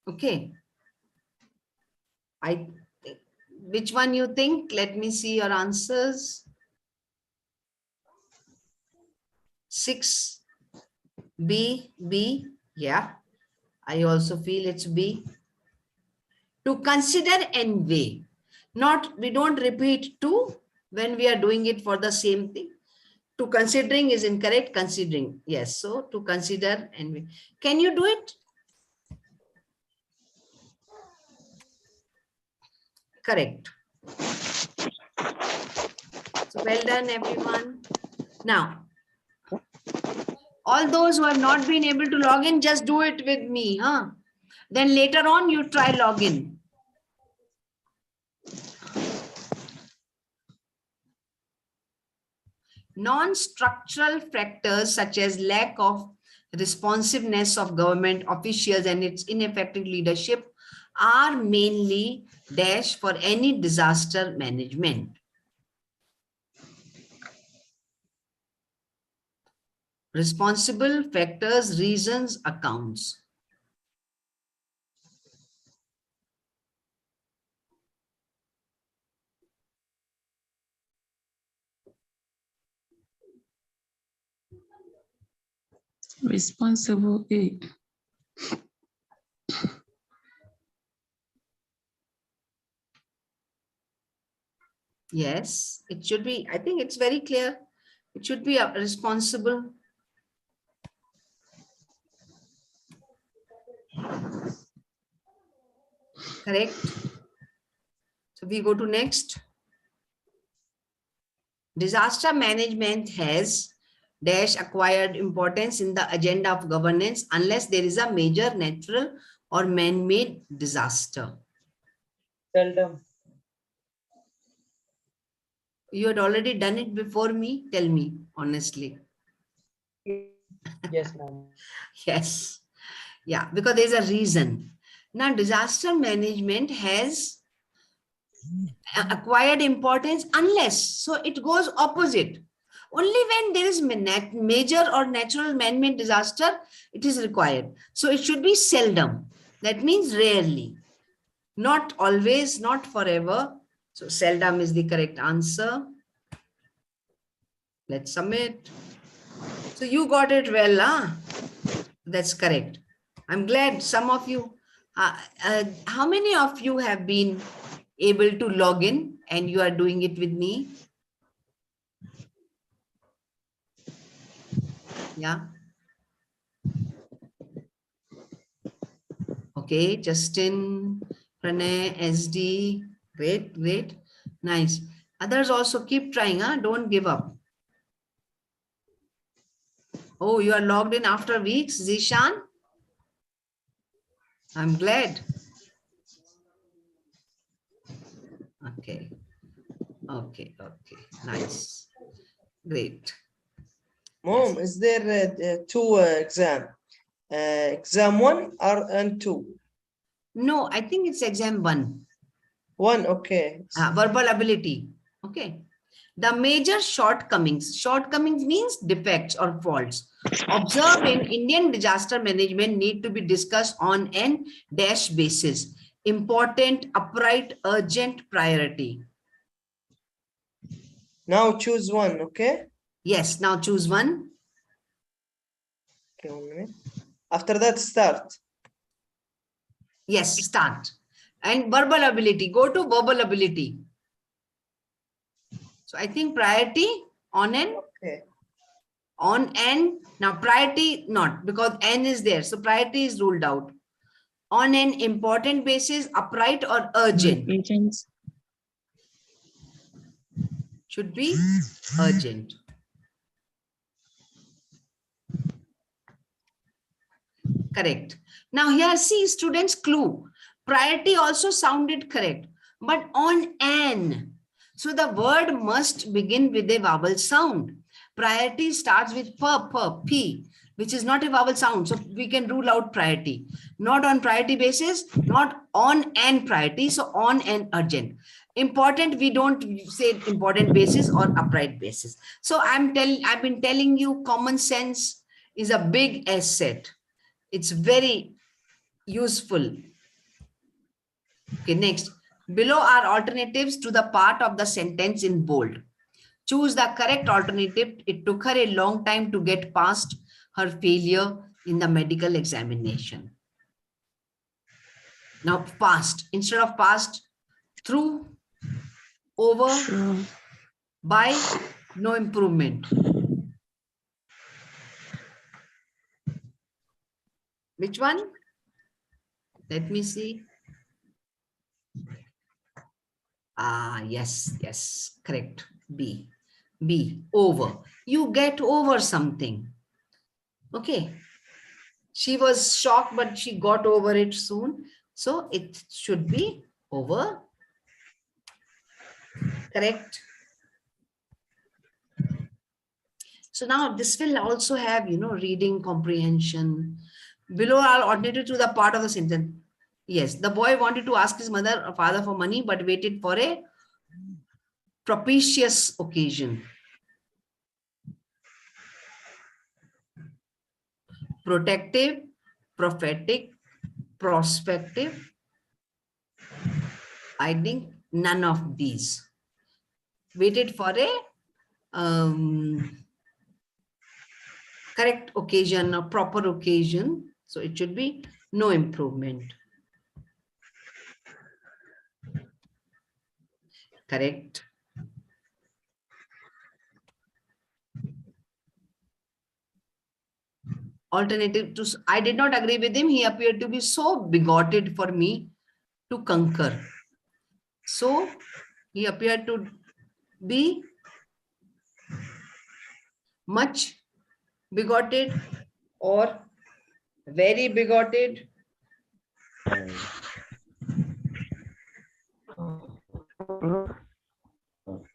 Okay. Which one you think? Let me see your answers. 6, B, yeah. I also feel it's B. To consider and weigh. We don't repeat to when we are doing it for the same thing. To considering is incorrect, considering. Yes, so to consider and weigh. Can you do it? Correct. So well done, everyone. Now, all those who have not been able to log in, just do it with me. Then later on, you try login. Non-structural factors such as lack of responsiveness of government officials and its ineffective leadership are mainly dash for any disaster management. Responsible factors, reasons, accounts. Responsible A. Yes, it should be. I think it's very clear. It should be responsible. Correct. So we go to next. Disaster management has dash acquired importance in the agenda of governance unless there is a major natural or man-made disaster. Seldom. You had already done it before me. Tell me honestly. Yes, ma'am. Yes. Yeah, because there's a reason. Now, disaster management has acquired importance unless, so it goes opposite. Only when there is major or natural man-made disaster, it is required. So it should be seldom. That means rarely. Not always, not forever. So seldom is the correct answer. Let's submit. So you got it well, huh? That's correct. I'm glad some of you, how many of you have been able to log in and you are doing it with me? Yeah. Okay, Justin, Pranay, SD, great, great, nice. Others also keep trying, huh? Don't give up. Oh, you are logged in after weeks, Zishan? I'm glad. Okay, okay, okay, nice, great. Mom, is there two exam? Exam 1 and 2? No, I think it's exam 1. 1, okay. Verbal ability, okay. The major shortcomings means defects or faults, observed in Indian disaster management need to be discussed on an dash basis. Important, upright, urgent, priority. Now choose one, okay? Yes, now choose one. Okay, 1 minute. After that, start. Yes, start. And verbal ability, go to verbal ability. So I think priority on an, Okay. on n. Now priority not, because n is there. So priority is ruled out. On an important basis, upright or urgent? Should be urgent. Correct. Now here see students clue. Priority also sounded correct, but on an. So the word must begin with a vowel sound. Priority starts with p, which is not a vowel sound. So we can rule out priority. Not on priority basis, not on an priority. So on an urgent. Important, we don't say important basis or upright basis. So I've been telling you common sense is a big asset. It's very useful. Okay, next. Below are alternatives to the part of the sentence in bold. Choose the correct alternative. It took her a long time to get past her failure in the medical examination. Now, past. Instead of past, through, over, True. by, no improvement. Which one? Let me see. Yes, correct. B, over. You get over something. Okay. She was shocked, but she got over it soon. So it should be over. Correct. So now this will also have, reading comprehension. Below are alternative to the part of the sentence. Yes, the boy wanted to ask his mother or father for money, but waited for a propitious occasion. Protective, prophetic, prospective. I think none of these. Waited for a correct occasion or proper occasion. So it should be no improvement. Correct. Alternative to, I did not agree with him. He appeared to be so bigoted for me to conquer. So he appeared to be much bigoted or very bigoted.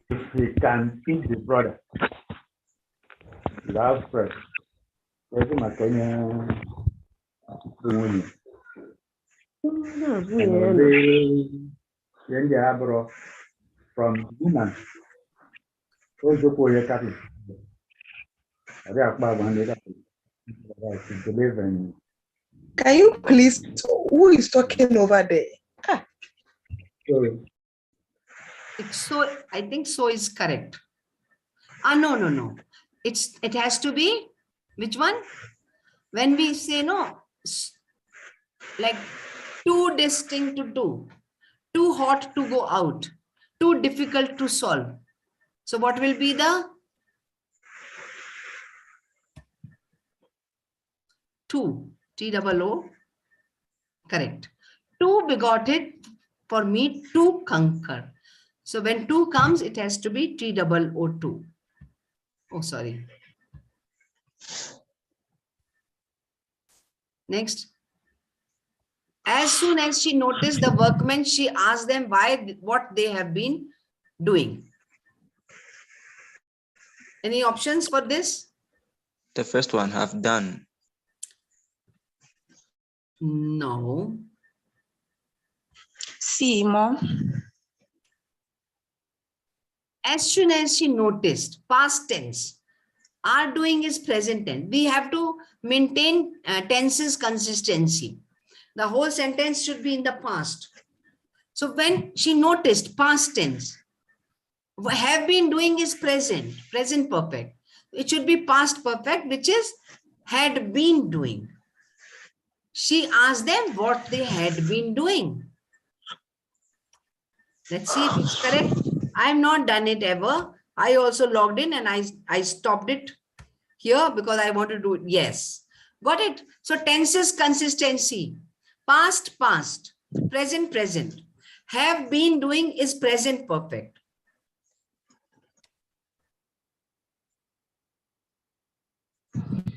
If he can feed his brother, without stress, from woman. Can you please, who is talking over there? It's so, I think so is correct. No. It has to be, which one? When we say no, like too distinct to do, too hot to go out, too difficult to solve. So what will be the two? T-double-O. Correct. Too bigoted for me to conquer. So when two comes, it has to be T-double-O-2. Oh, sorry. Next. As soon as she noticed the workmen, she asked them what they have been doing. Any options for this? The first one, have done. No. See, Mom. As soon as she noticed, past tense. Are doing is present tense. We have to maintain tenses consistency. The whole sentence should be in the past. So when she noticed, past tense. Have been doing is present perfect. It should be past perfect, which is had been doing. She asked them what they had been doing. Let's see if it's correct. I have not done it ever. I also logged in and I stopped it here because I want to do it. Yes. Got it. So tenses consistency. Past, past. Present, present. Have been doing is present perfect.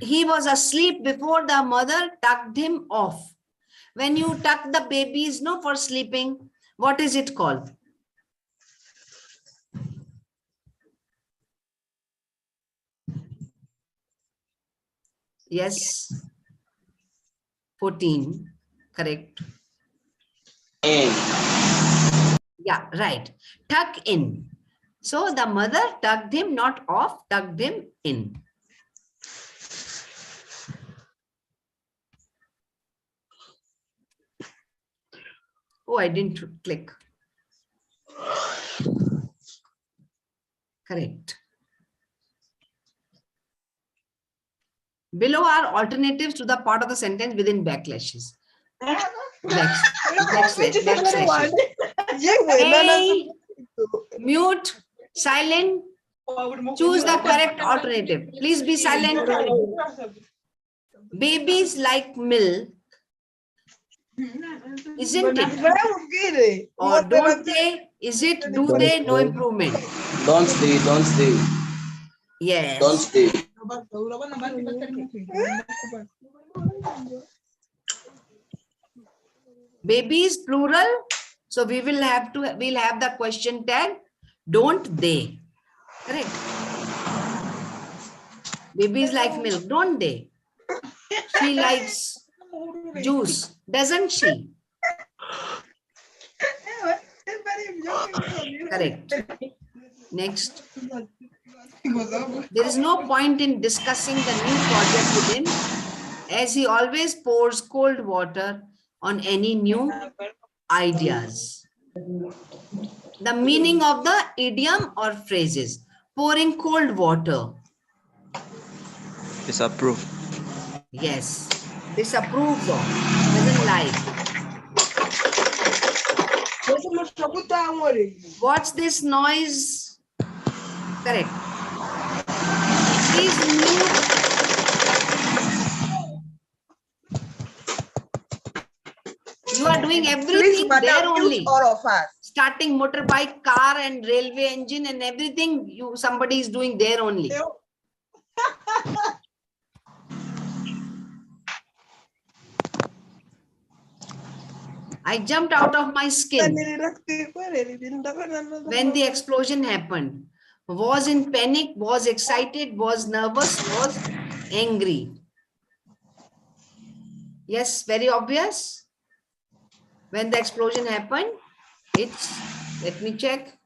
He was asleep before the mother tucked him off. When you tuck the babies, no, for sleeping, what is it called? Yes. 14. Correct. Yeah, right. Tuck in. So the mother tucked him not off, tucked him in. Oh, I didn't click. Correct. Below are alternatives to the part of the sentence within backlashes. Backslashes. Hey, mute, silent. Choose the correct alternative. Please be silent. Babies like milk. Isn't it? Or don't they? Is it? Do they? No improvement. Don't stay. Yes. Don't stay. Babies plural. So we'll have the question tag. Don't they? Correct. Babies like milk, don't they? She likes juice, doesn't she? Correct. Next. There is no point in discussing the new project with him, as he always pours cold water on any new ideas. The meaning of the idiom or phrases. Pouring cold water. Disapprove. Yes. Disapproves of. Doesn't like. What's this noise? Correct. Please mute. You are doing everything there only. All of us. Starting motorbike, car, and railway engine and everything. Somebody is doing there only. I jumped out of my skin when the explosion happened. Was in panic, was excited, was nervous, was angry. Yes, very obvious. When the explosion happened, it's, let me check.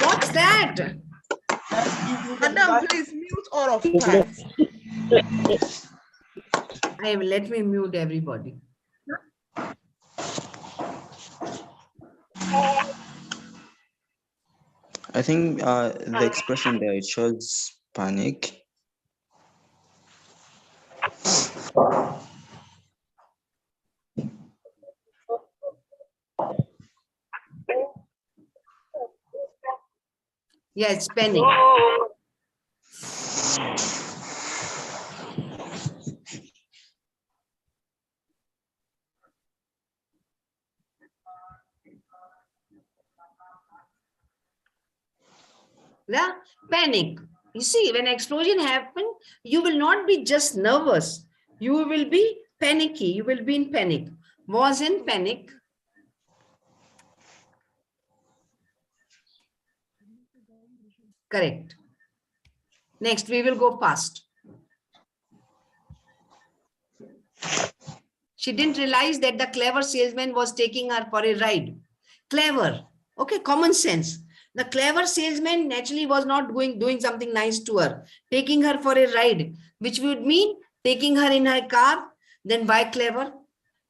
What's that? Madam, please mute all of us. Let me mute everybody. I think the expression there, it shows panic. Yes, panic. The panic. You see, when explosion happens, you will not be just nervous. You will be panicky. You will be in panic. Was in panic. Correct. Next, we will go fast. She didn't realize that the clever salesman was taking her for a ride. Clever. Okay, common sense. The clever salesman naturally was not doing something nice to her, taking her for a ride, which would mean taking her in her car, Then why clever?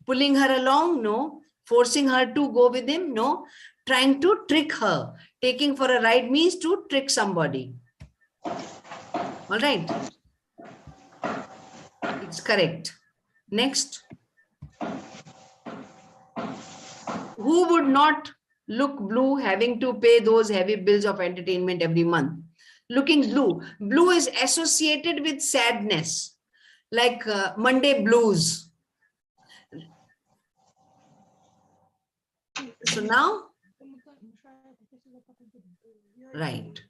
Pulling her along? No. Forcing her to go with him? No. Trying to trick her. Taking for a ride means to trick somebody. All right. It's correct. Next. Who would not look blue having to pay those heavy bills of entertainment every month? Looking blue. Blue is associated with sadness, like Monday blues. So now, right.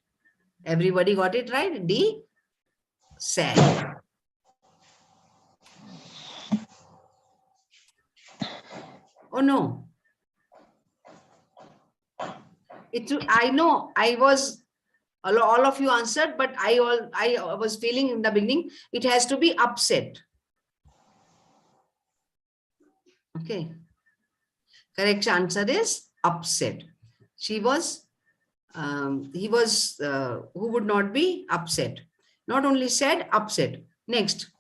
Everybody got it right? D, sad. Oh no. I know all of you answered, but I was feeling in the beginning, it has to be upset. Okay. Correct answer is upset. He was, who would not be upset? Not only sad, upset. Next,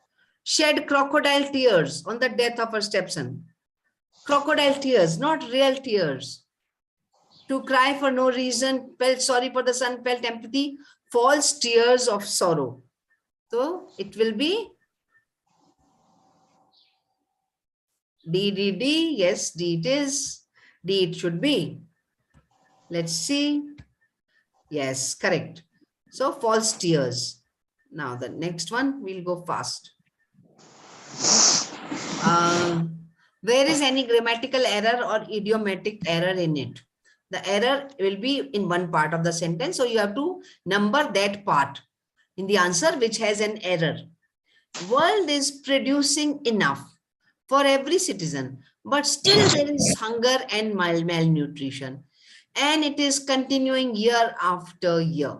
shed crocodile tears on the death of her stepson. Crocodile tears, not real tears. To cry for no reason, felt sorry for the son, felt empathy, false tears of sorrow. So it will be D, D, D. Yes, D it is. D it should be. Let's see. Yes, correct. So false tears. Now the next one, we'll go fast. Where is any grammatical error or idiomatic error in it? The error will be in one part of the sentence. So you have to number that part in the answer which has an error. World is producing enough for every citizen, but still there is hunger and malnutrition. And it is continuing year after year.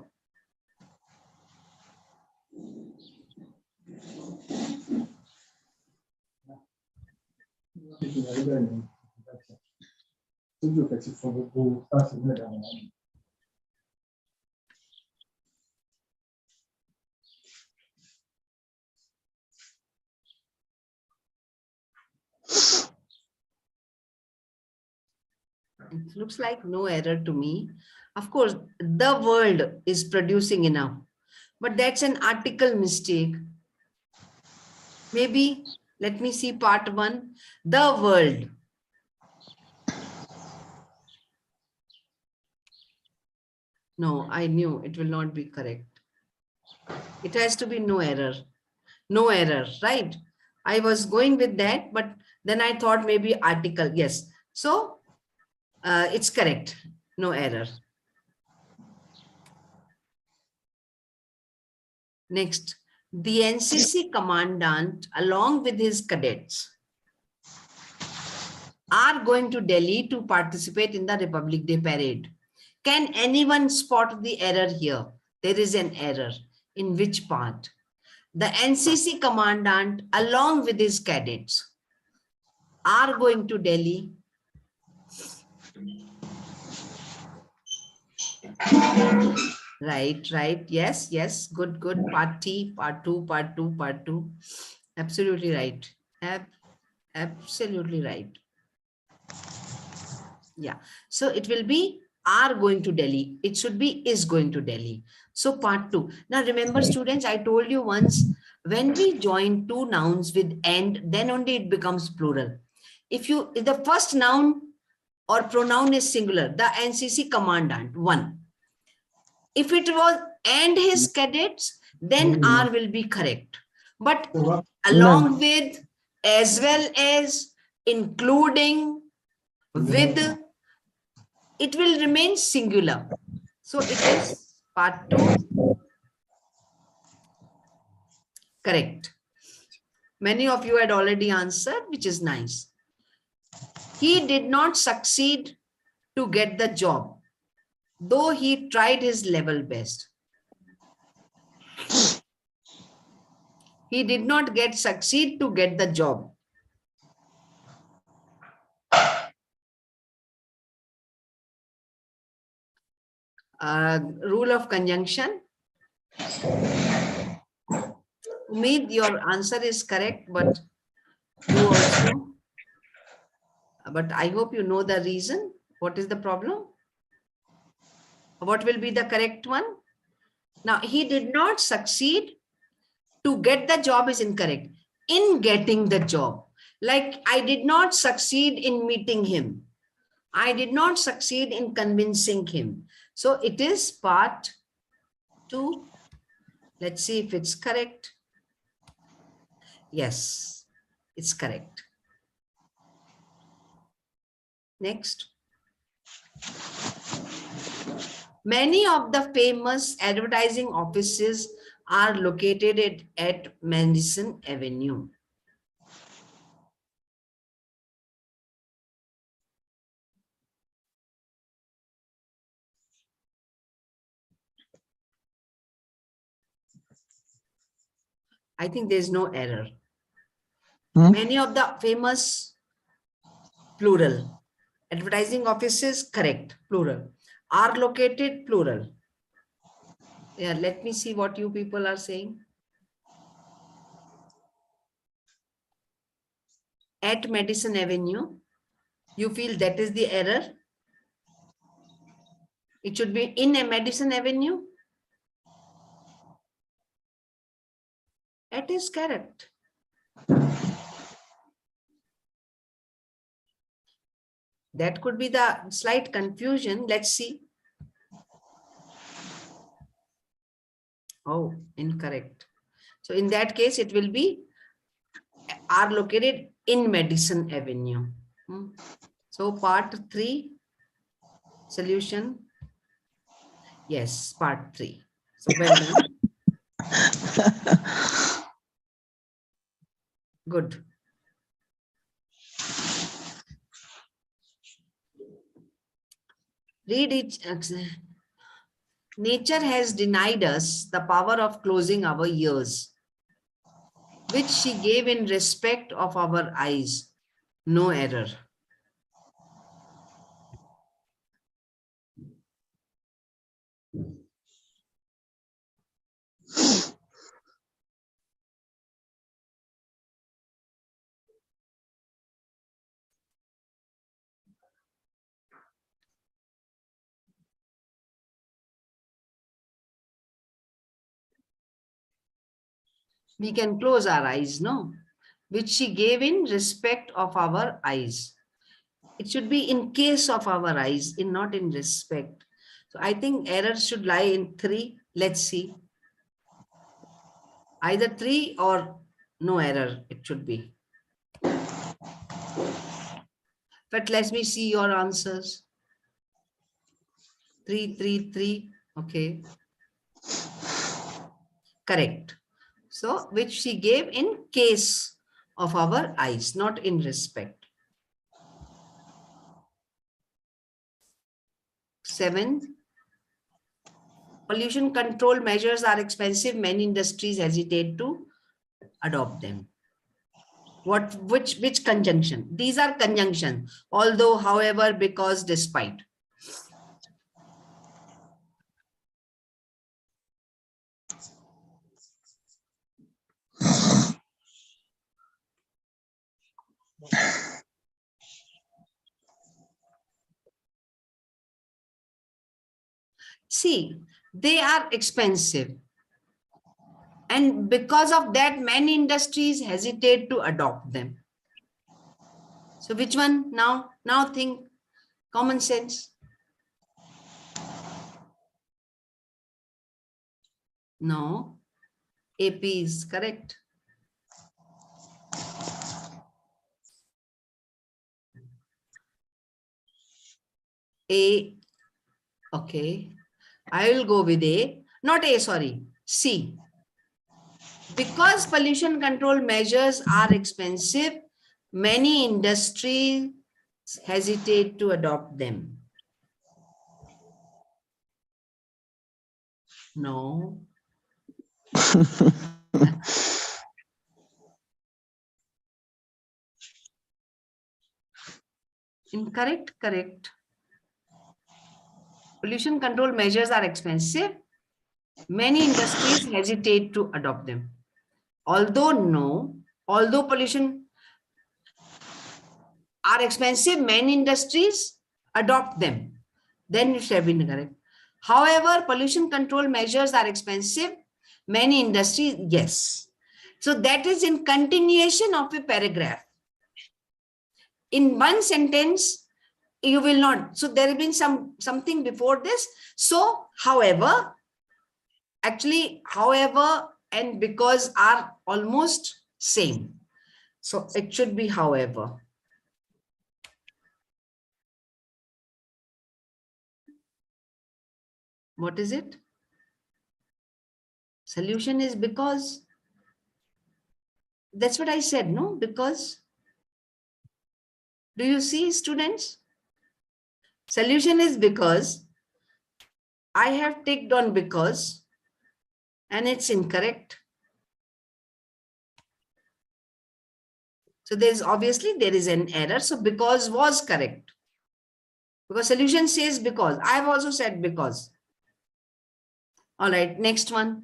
It looks like no error to me. Of course, the world is producing enough, but that's an article mistake. Maybe, let me see part one, the world. No, I knew it will not be correct. It has to be no error. No error, right? I was going with that, but then I thought maybe article. Yes. So it's correct. No error. Next, the NCC commandant along with his cadets are going to Delhi to participate in the Republic Day parade. Can anyone spot the error here? There is an error. In which part? The NCC commandant along with his cadets are going to Delhi. Right, right. Yes, yes. Good, good. Part T, part two, part two, part two. Absolutely right. Absolutely right. Yeah. So it will be are going to Delhi. It should be is going to Delhi. So part two. Now remember, students, I told you once, when we join two nouns with and, then only it becomes plural. If the first noun or pronoun is singular, the NCC commandant, one. If it was and his cadets, then R will be correct. But along with, as well as, including, with, it will remain singular. So it is part two. Correct. Many of you had already answered, which is nice. He did not succeed to get the job, though he tried his level best. He did not succeed to get the job. Rule of conjunction. Umid, your answer is correct, but You also. But I hope you know the reason. What is the problem? What will be the correct one? Now, he did not succeed to get the job is incorrect. In getting the job, like I did not succeed in meeting him. I did not succeed in convincing him. So it is part 2. Let's see if it's correct. Yes, it's correct. Next. Many of the famous advertising offices are located at Madison Avenue. I think there's no error. Many of the famous, plural, advertising offices, correct, plural, are located, plural. Yeah, let me see what you people are saying. At Madison Avenue, you feel that is the error? It should be in a Madison Avenue. It is correct. That could be the slight confusion. Let's see. Oh, incorrect. So in that case, it will be are located in Madison Avenue. So part 3, solution. Yes, part 3. So well done. Good. Read it. Nature has denied us the power of closing our ears, which she gave in respect of our eyes. No error. We can close our eyes, no? Which she gave in respect of our eyes. It should be in case of our eyes, not in respect. So I think error should lie in 3. Let's see. Either 3 or no error, it should be. But let me see your answers. 3, 3, 3. Okay. Correct. So, which she gave in case of our eyes, not in respect. 7. Pollution control measures are expensive. Many industries hesitate to adopt them. Which conjunction? These are conjunction. Although, however, because, despite. See, they are expensive. And because of that, many industries hesitate to adopt them. So which one now? Now think common sense. No, AP is correct. A, okay. I will go with A, not A, sorry, C. Because pollution control measures are expensive, many industries hesitate to adopt them. No. Incorrect, correct. Pollution control measures are expensive. Many industries hesitate to adopt them. Although pollution are expensive, many industries adopt them. Then it should have been correct. However, pollution control measures are expensive, many industries, yes. So that is in continuation of a paragraph. In one sentence, you will not. So there has been something before this. So, however, actually, however, and because are almost same. So it should be however. What is it? Solution is because. That's what I said, no? Because. Do you see, students? Solution is because. I have ticked on because and it's incorrect. So there is an error. So because was correct. Because solution says because. I have also said because. All right, next one.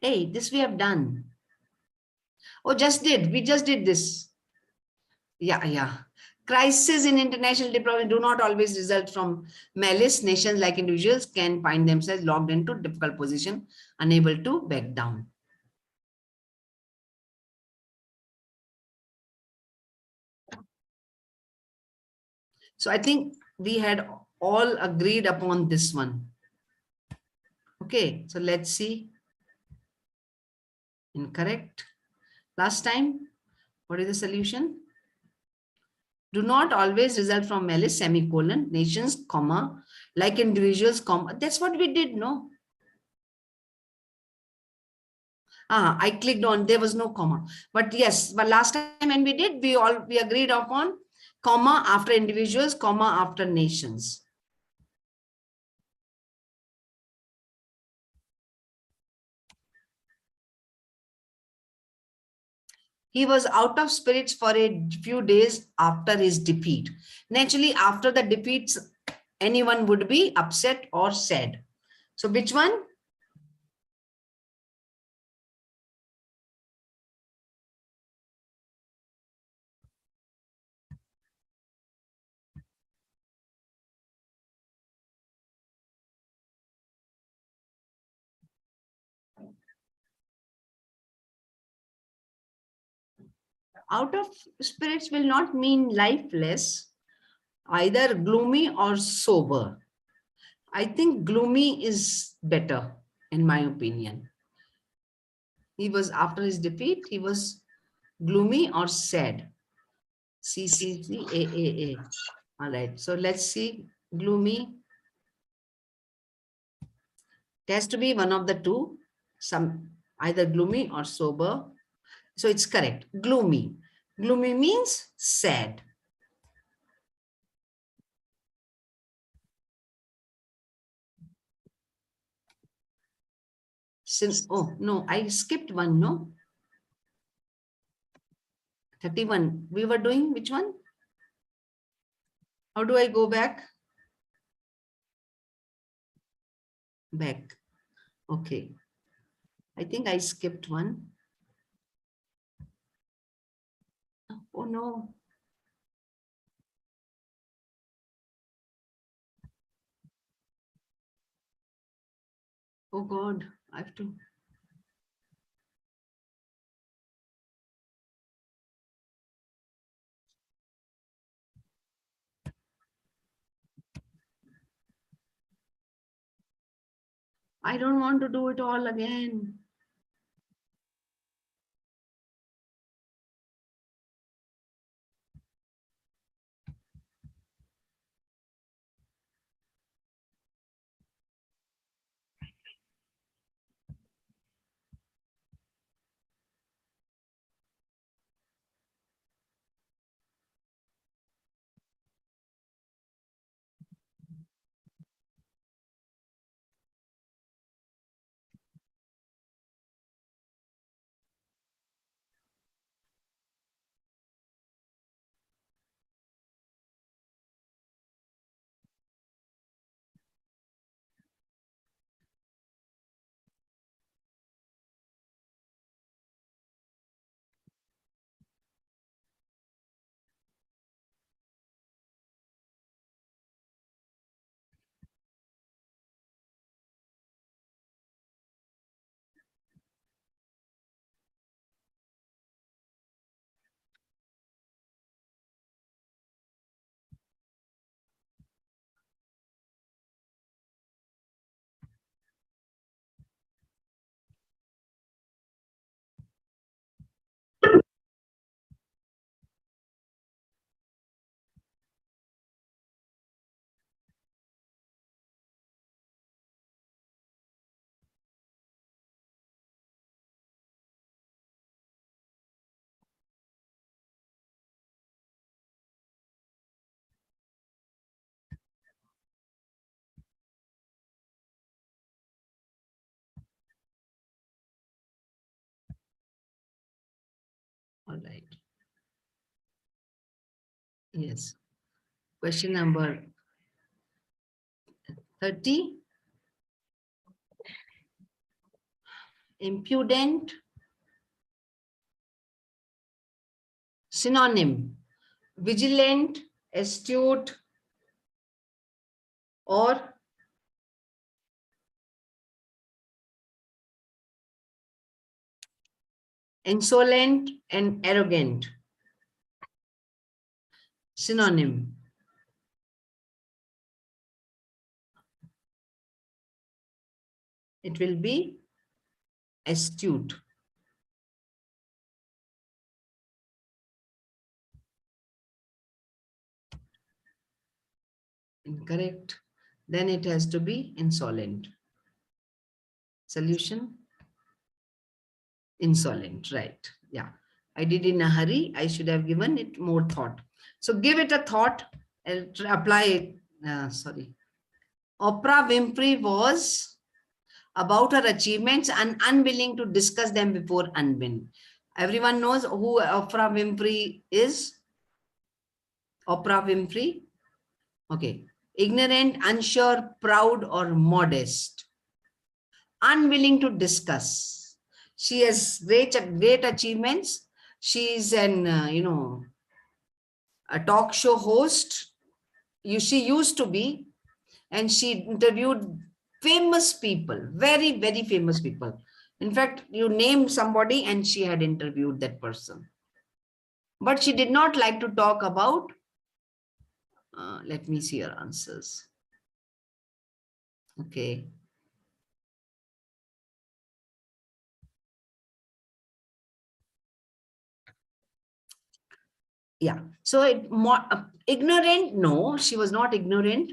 Hey, this we have done. Oh, we just did this. Yeah. Crises in international diplomacy do not always result from malice. Nations like individuals can find themselves locked into difficult position, unable to back down. So I think we had all agreed upon this one. Okay, so let's see. Incorrect. Last time, what is the solution? Do not always result from malice, semicolon, nations, comma, like individuals, comma. That's what we did, no? I clicked on, there was no comma. But yes, but last time when we did, we agreed upon comma after individuals, comma after nations. He was out of spirits for a few days after his defeat. Naturally, after the defeats, anyone would be upset or sad. So which one? Out of spirits will not mean lifeless, either gloomy or sober. I think gloomy is better, in my opinion. He was, after his defeat, he was gloomy or sad. CCCAAA. All right, so let's see. Gloomy. It has to be one of the two, either gloomy or sober. So it's correct. Gloomy. Gloomy means sad. Oh, no, I skipped one, no? 31. We were doing which one? How do I go back? Back. Okay. I think I skipped one. Oh, no. Oh, God. I have to. I don't want to do it all again. right. Yes. Question number 30. Impudent. Synonym. Vigilant, astute, or insolent and arrogant. Synonym. It will be astute. Incorrect. Then it has to be insolent. Solution. Insolent, right? Yeah. I did in a hurry. I should have given it more thought. So give it a thought and apply it. Sorry. Oprah Winfrey was about her achievements and unwilling to discuss them before unwin. Everyone knows who Oprah Winfrey is? Oprah Winfrey. Okay. Ignorant, unsure, proud, or modest. Unwilling to discuss. She has great achievements. She is an, a talk show host. She used to be, and she interviewed famous people, very, very famous people. In fact, you name somebody and she had interviewed that person. But she did not like to talk about, let me see her answers. Okay. Yeah. So ignorant, no, she was not ignorant.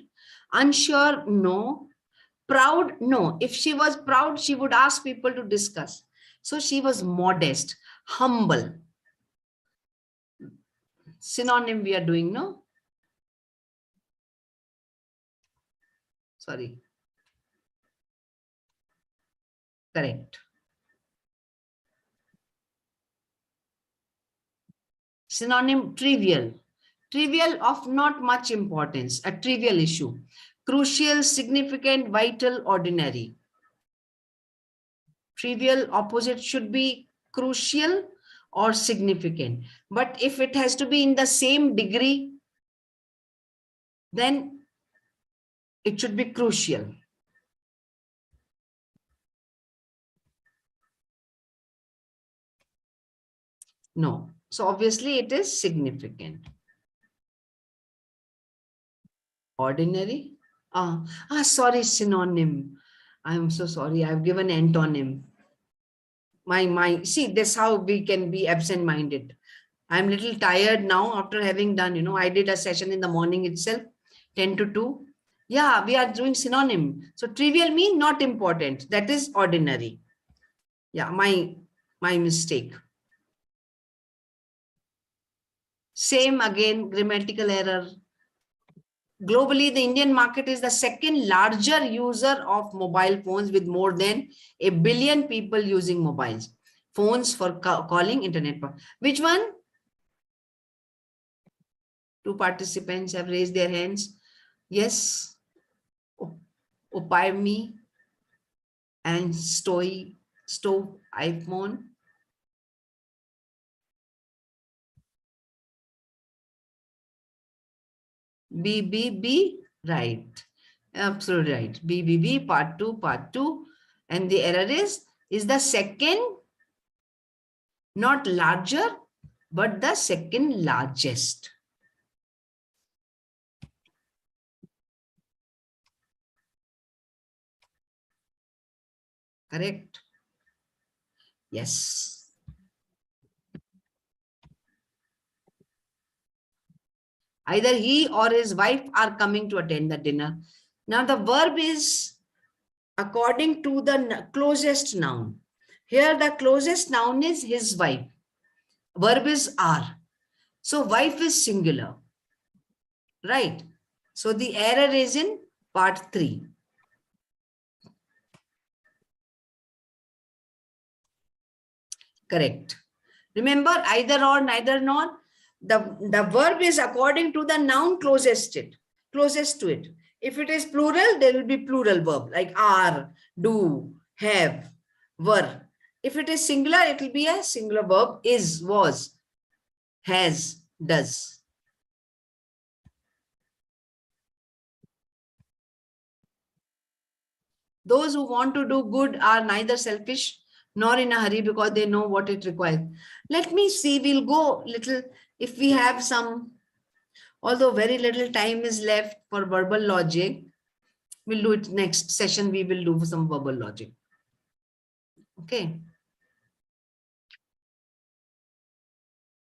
Unsure, no. Proud, no. If she was proud, she would ask people to discuss. So she was modest, humble. Synonym we are doing, no? Sorry. Correct. Synonym, trivial. Trivial, of not much importance, a trivial issue. Crucial, significant, vital, ordinary. Trivial opposite should be crucial or significant. But if it has to be in the same degree, then it should be crucial. No. So obviously it is significant. Ordinary. Sorry, synonym. I'm so sorry. I've given antonym. See, that's how we can be absent-minded. I'm a little tired now after having done, I did a session in the morning itself, 10 to 2. Yeah, we are doing synonym. So trivial means not important. That is ordinary. Yeah, my mistake. Same again, grammatical error. Globally, the Indian market is the second larger user of mobile phones with more than 1 billion people using mobiles. Phones for calling, internet. Which one? 2 participants have raised their hands. Yes. IPM-IIM and STOI iPhone. BBB, right. Absolutely right. BBB, part 2. And the error is the second, not larger, but the second largest. Correct? Yes. Either he or his wife are coming to attend the dinner. Now the verb is according to the closest noun. Here the closest noun is his wife. Verb is are. So wife is singular. Right? So the error is in part 3. Correct. Remember, either or, neither nor. The verb is according to the noun closest to it. If it is plural, there will be plural verb like are, do, have, were. If it is singular, it will be a singular verb, is, was, has, does. Those who want to do good are neither selfish nor in a hurry because they know what it requires. Let me see, we'll go little, if we have some, although very little time is left for verbal logic, we'll do it next session. We will do some verbal logic. Okay.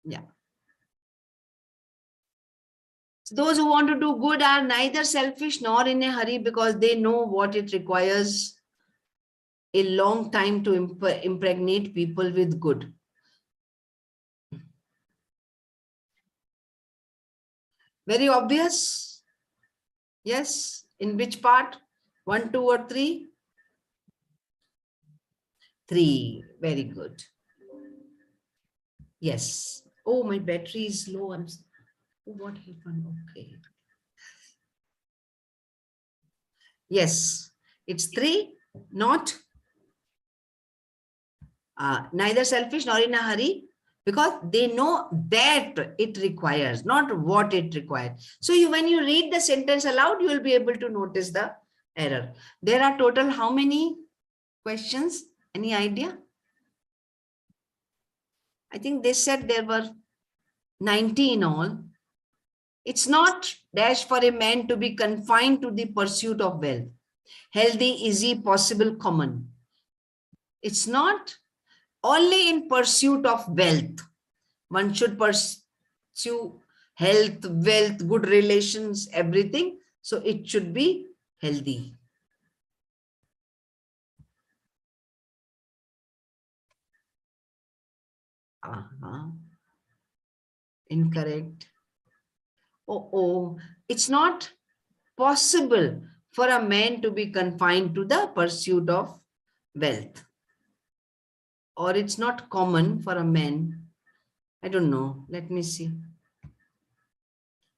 Yeah. So those who want to do good are neither selfish nor in a hurry because they know what it requires a long time to impregnate people with good. Very obvious? Yes. In which part? 1, 2, or 3? 3. Very good. Yes. Oh, my battery is low. What happened? Okay. Yes. It's 3. Not neither selfish nor in a hurry because they know that it requires, not what it requires. So when you read the sentence aloud, you will be able to notice the error. There are total how many questions? Any idea? I think they said there were 90 in all. It's not dash for a man to be confined to the pursuit of wealth. Healthy, easy, possible, common. It's not only in pursuit of wealth. One should pursue health, wealth, good relations, everything. So it should be healthy. Incorrect. Oh, it's not possible for a man to be confined to the pursuit of wealth. Or it's not common for a man. I don't know. Let me see.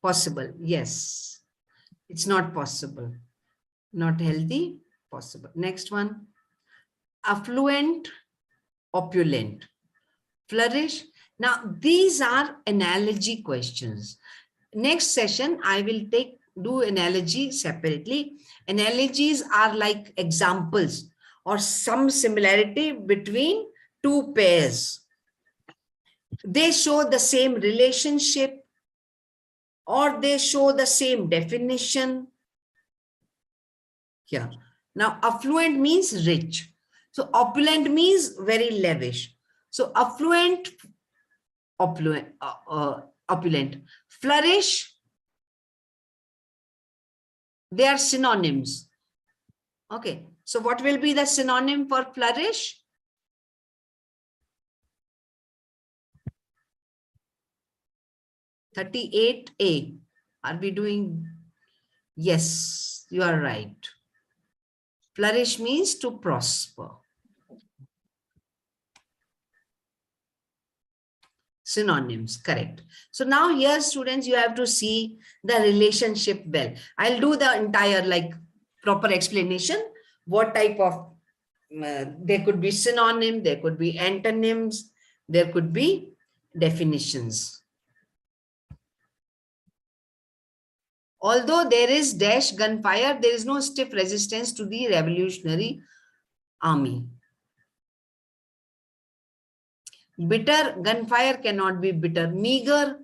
Possible. Yes. It's not possible. Not healthy. Possible. Next one. Affluent, opulent, flourish. Now, these are analogy questions. Next session, I will do analogy separately. Analogies are like examples or some similarity between two pairs. They show the same relationship or they show the same definition. Here. Now, affluent means rich. So, opulent means very lavish. So, affluent, opulent. Flourish, they are synonyms. Okay. So, what will be the synonym for flourish? (38A). Are we doing? Yes, you are right. Flourish means to prosper. Synonyms, correct. So now here, students, you have to see the relationship well. I'll do the entire like proper explanation. What type of, there could be synonym, there could be antonyms, there could be definitions. Although there is dash gunfire, there is no stiff resistance to the Revolutionary Army. Bitter, gunfire cannot be bitter. Meager,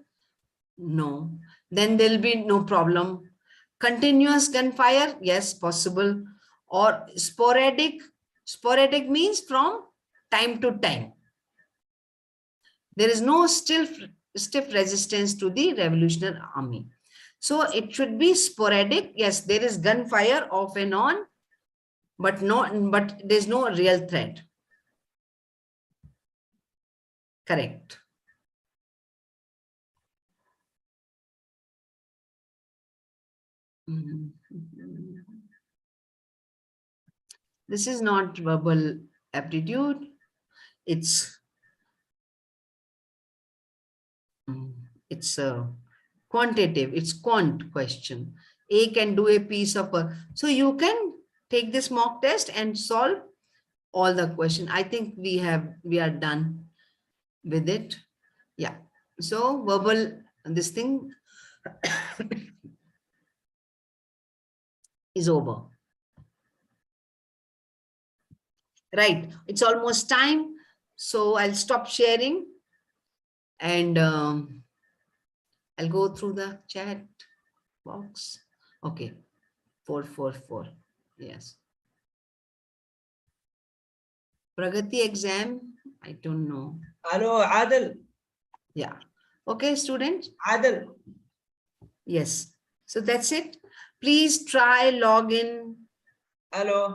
no. Then there will be no problem. Continuous gunfire, yes, possible. Or sporadic, sporadic means from time to time. There is no stiff resistance to the Revolutionary Army. So it should be sporadic. Yes, there is gunfire off and on, but there's no real threat. Correct. This is not verbal aptitude. It's it's a quantitative, it's quant question. A can do a piece of a, so you can take this mock test and solve all the question. I think we are done with it. Yeah. So verbal, this thing is over. Right. It's almost time. So I'll stop sharing and I'll go through the chat box. Okay. 444. Yes. Pragati exam. I don't know. Hello, Adil. Yeah. Okay, students. Adil. Yes. So that's it. Please try Hello.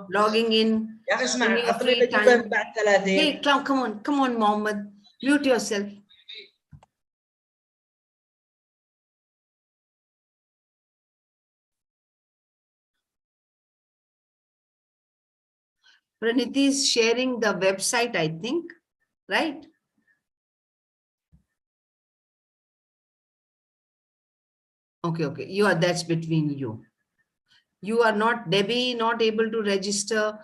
logging in. يا أخي اسمع in your عطني free الإجابة time. بعد 30. Hey, come on, Mohammed. Mute yourself. Praniti is sharing the website, I think, right? Okay. That's between you. You are not, Debbie, not able to register.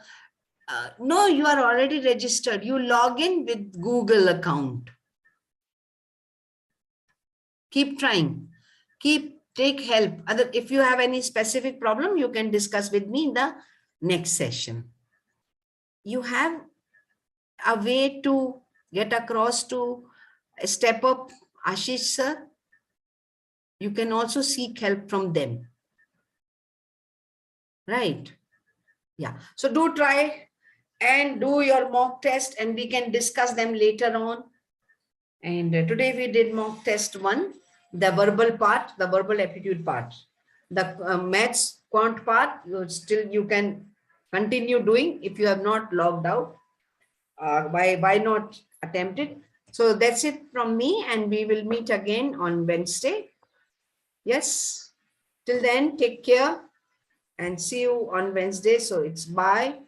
No, you are already registered. You log in with Google account. Keep trying. Take help. If you have any specific problem, you can discuss with me in the next session. You have a way to get across to step up, Ashish sir. You can also seek help from them. Right? Yeah. So do try and do your mock test and we can discuss them later on. And today we did mock test 1, the verbal part, the verbal aptitude part. The maths quant part, you can continue doing if you have not logged out. Why not attempt it? So that's it from me and we will meet again on Wednesday. Yes. Till then, take care and see you on Wednesday. So it's bye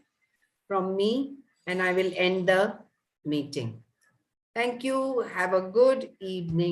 from me and I will end the meeting. Thank you. Have a good evening.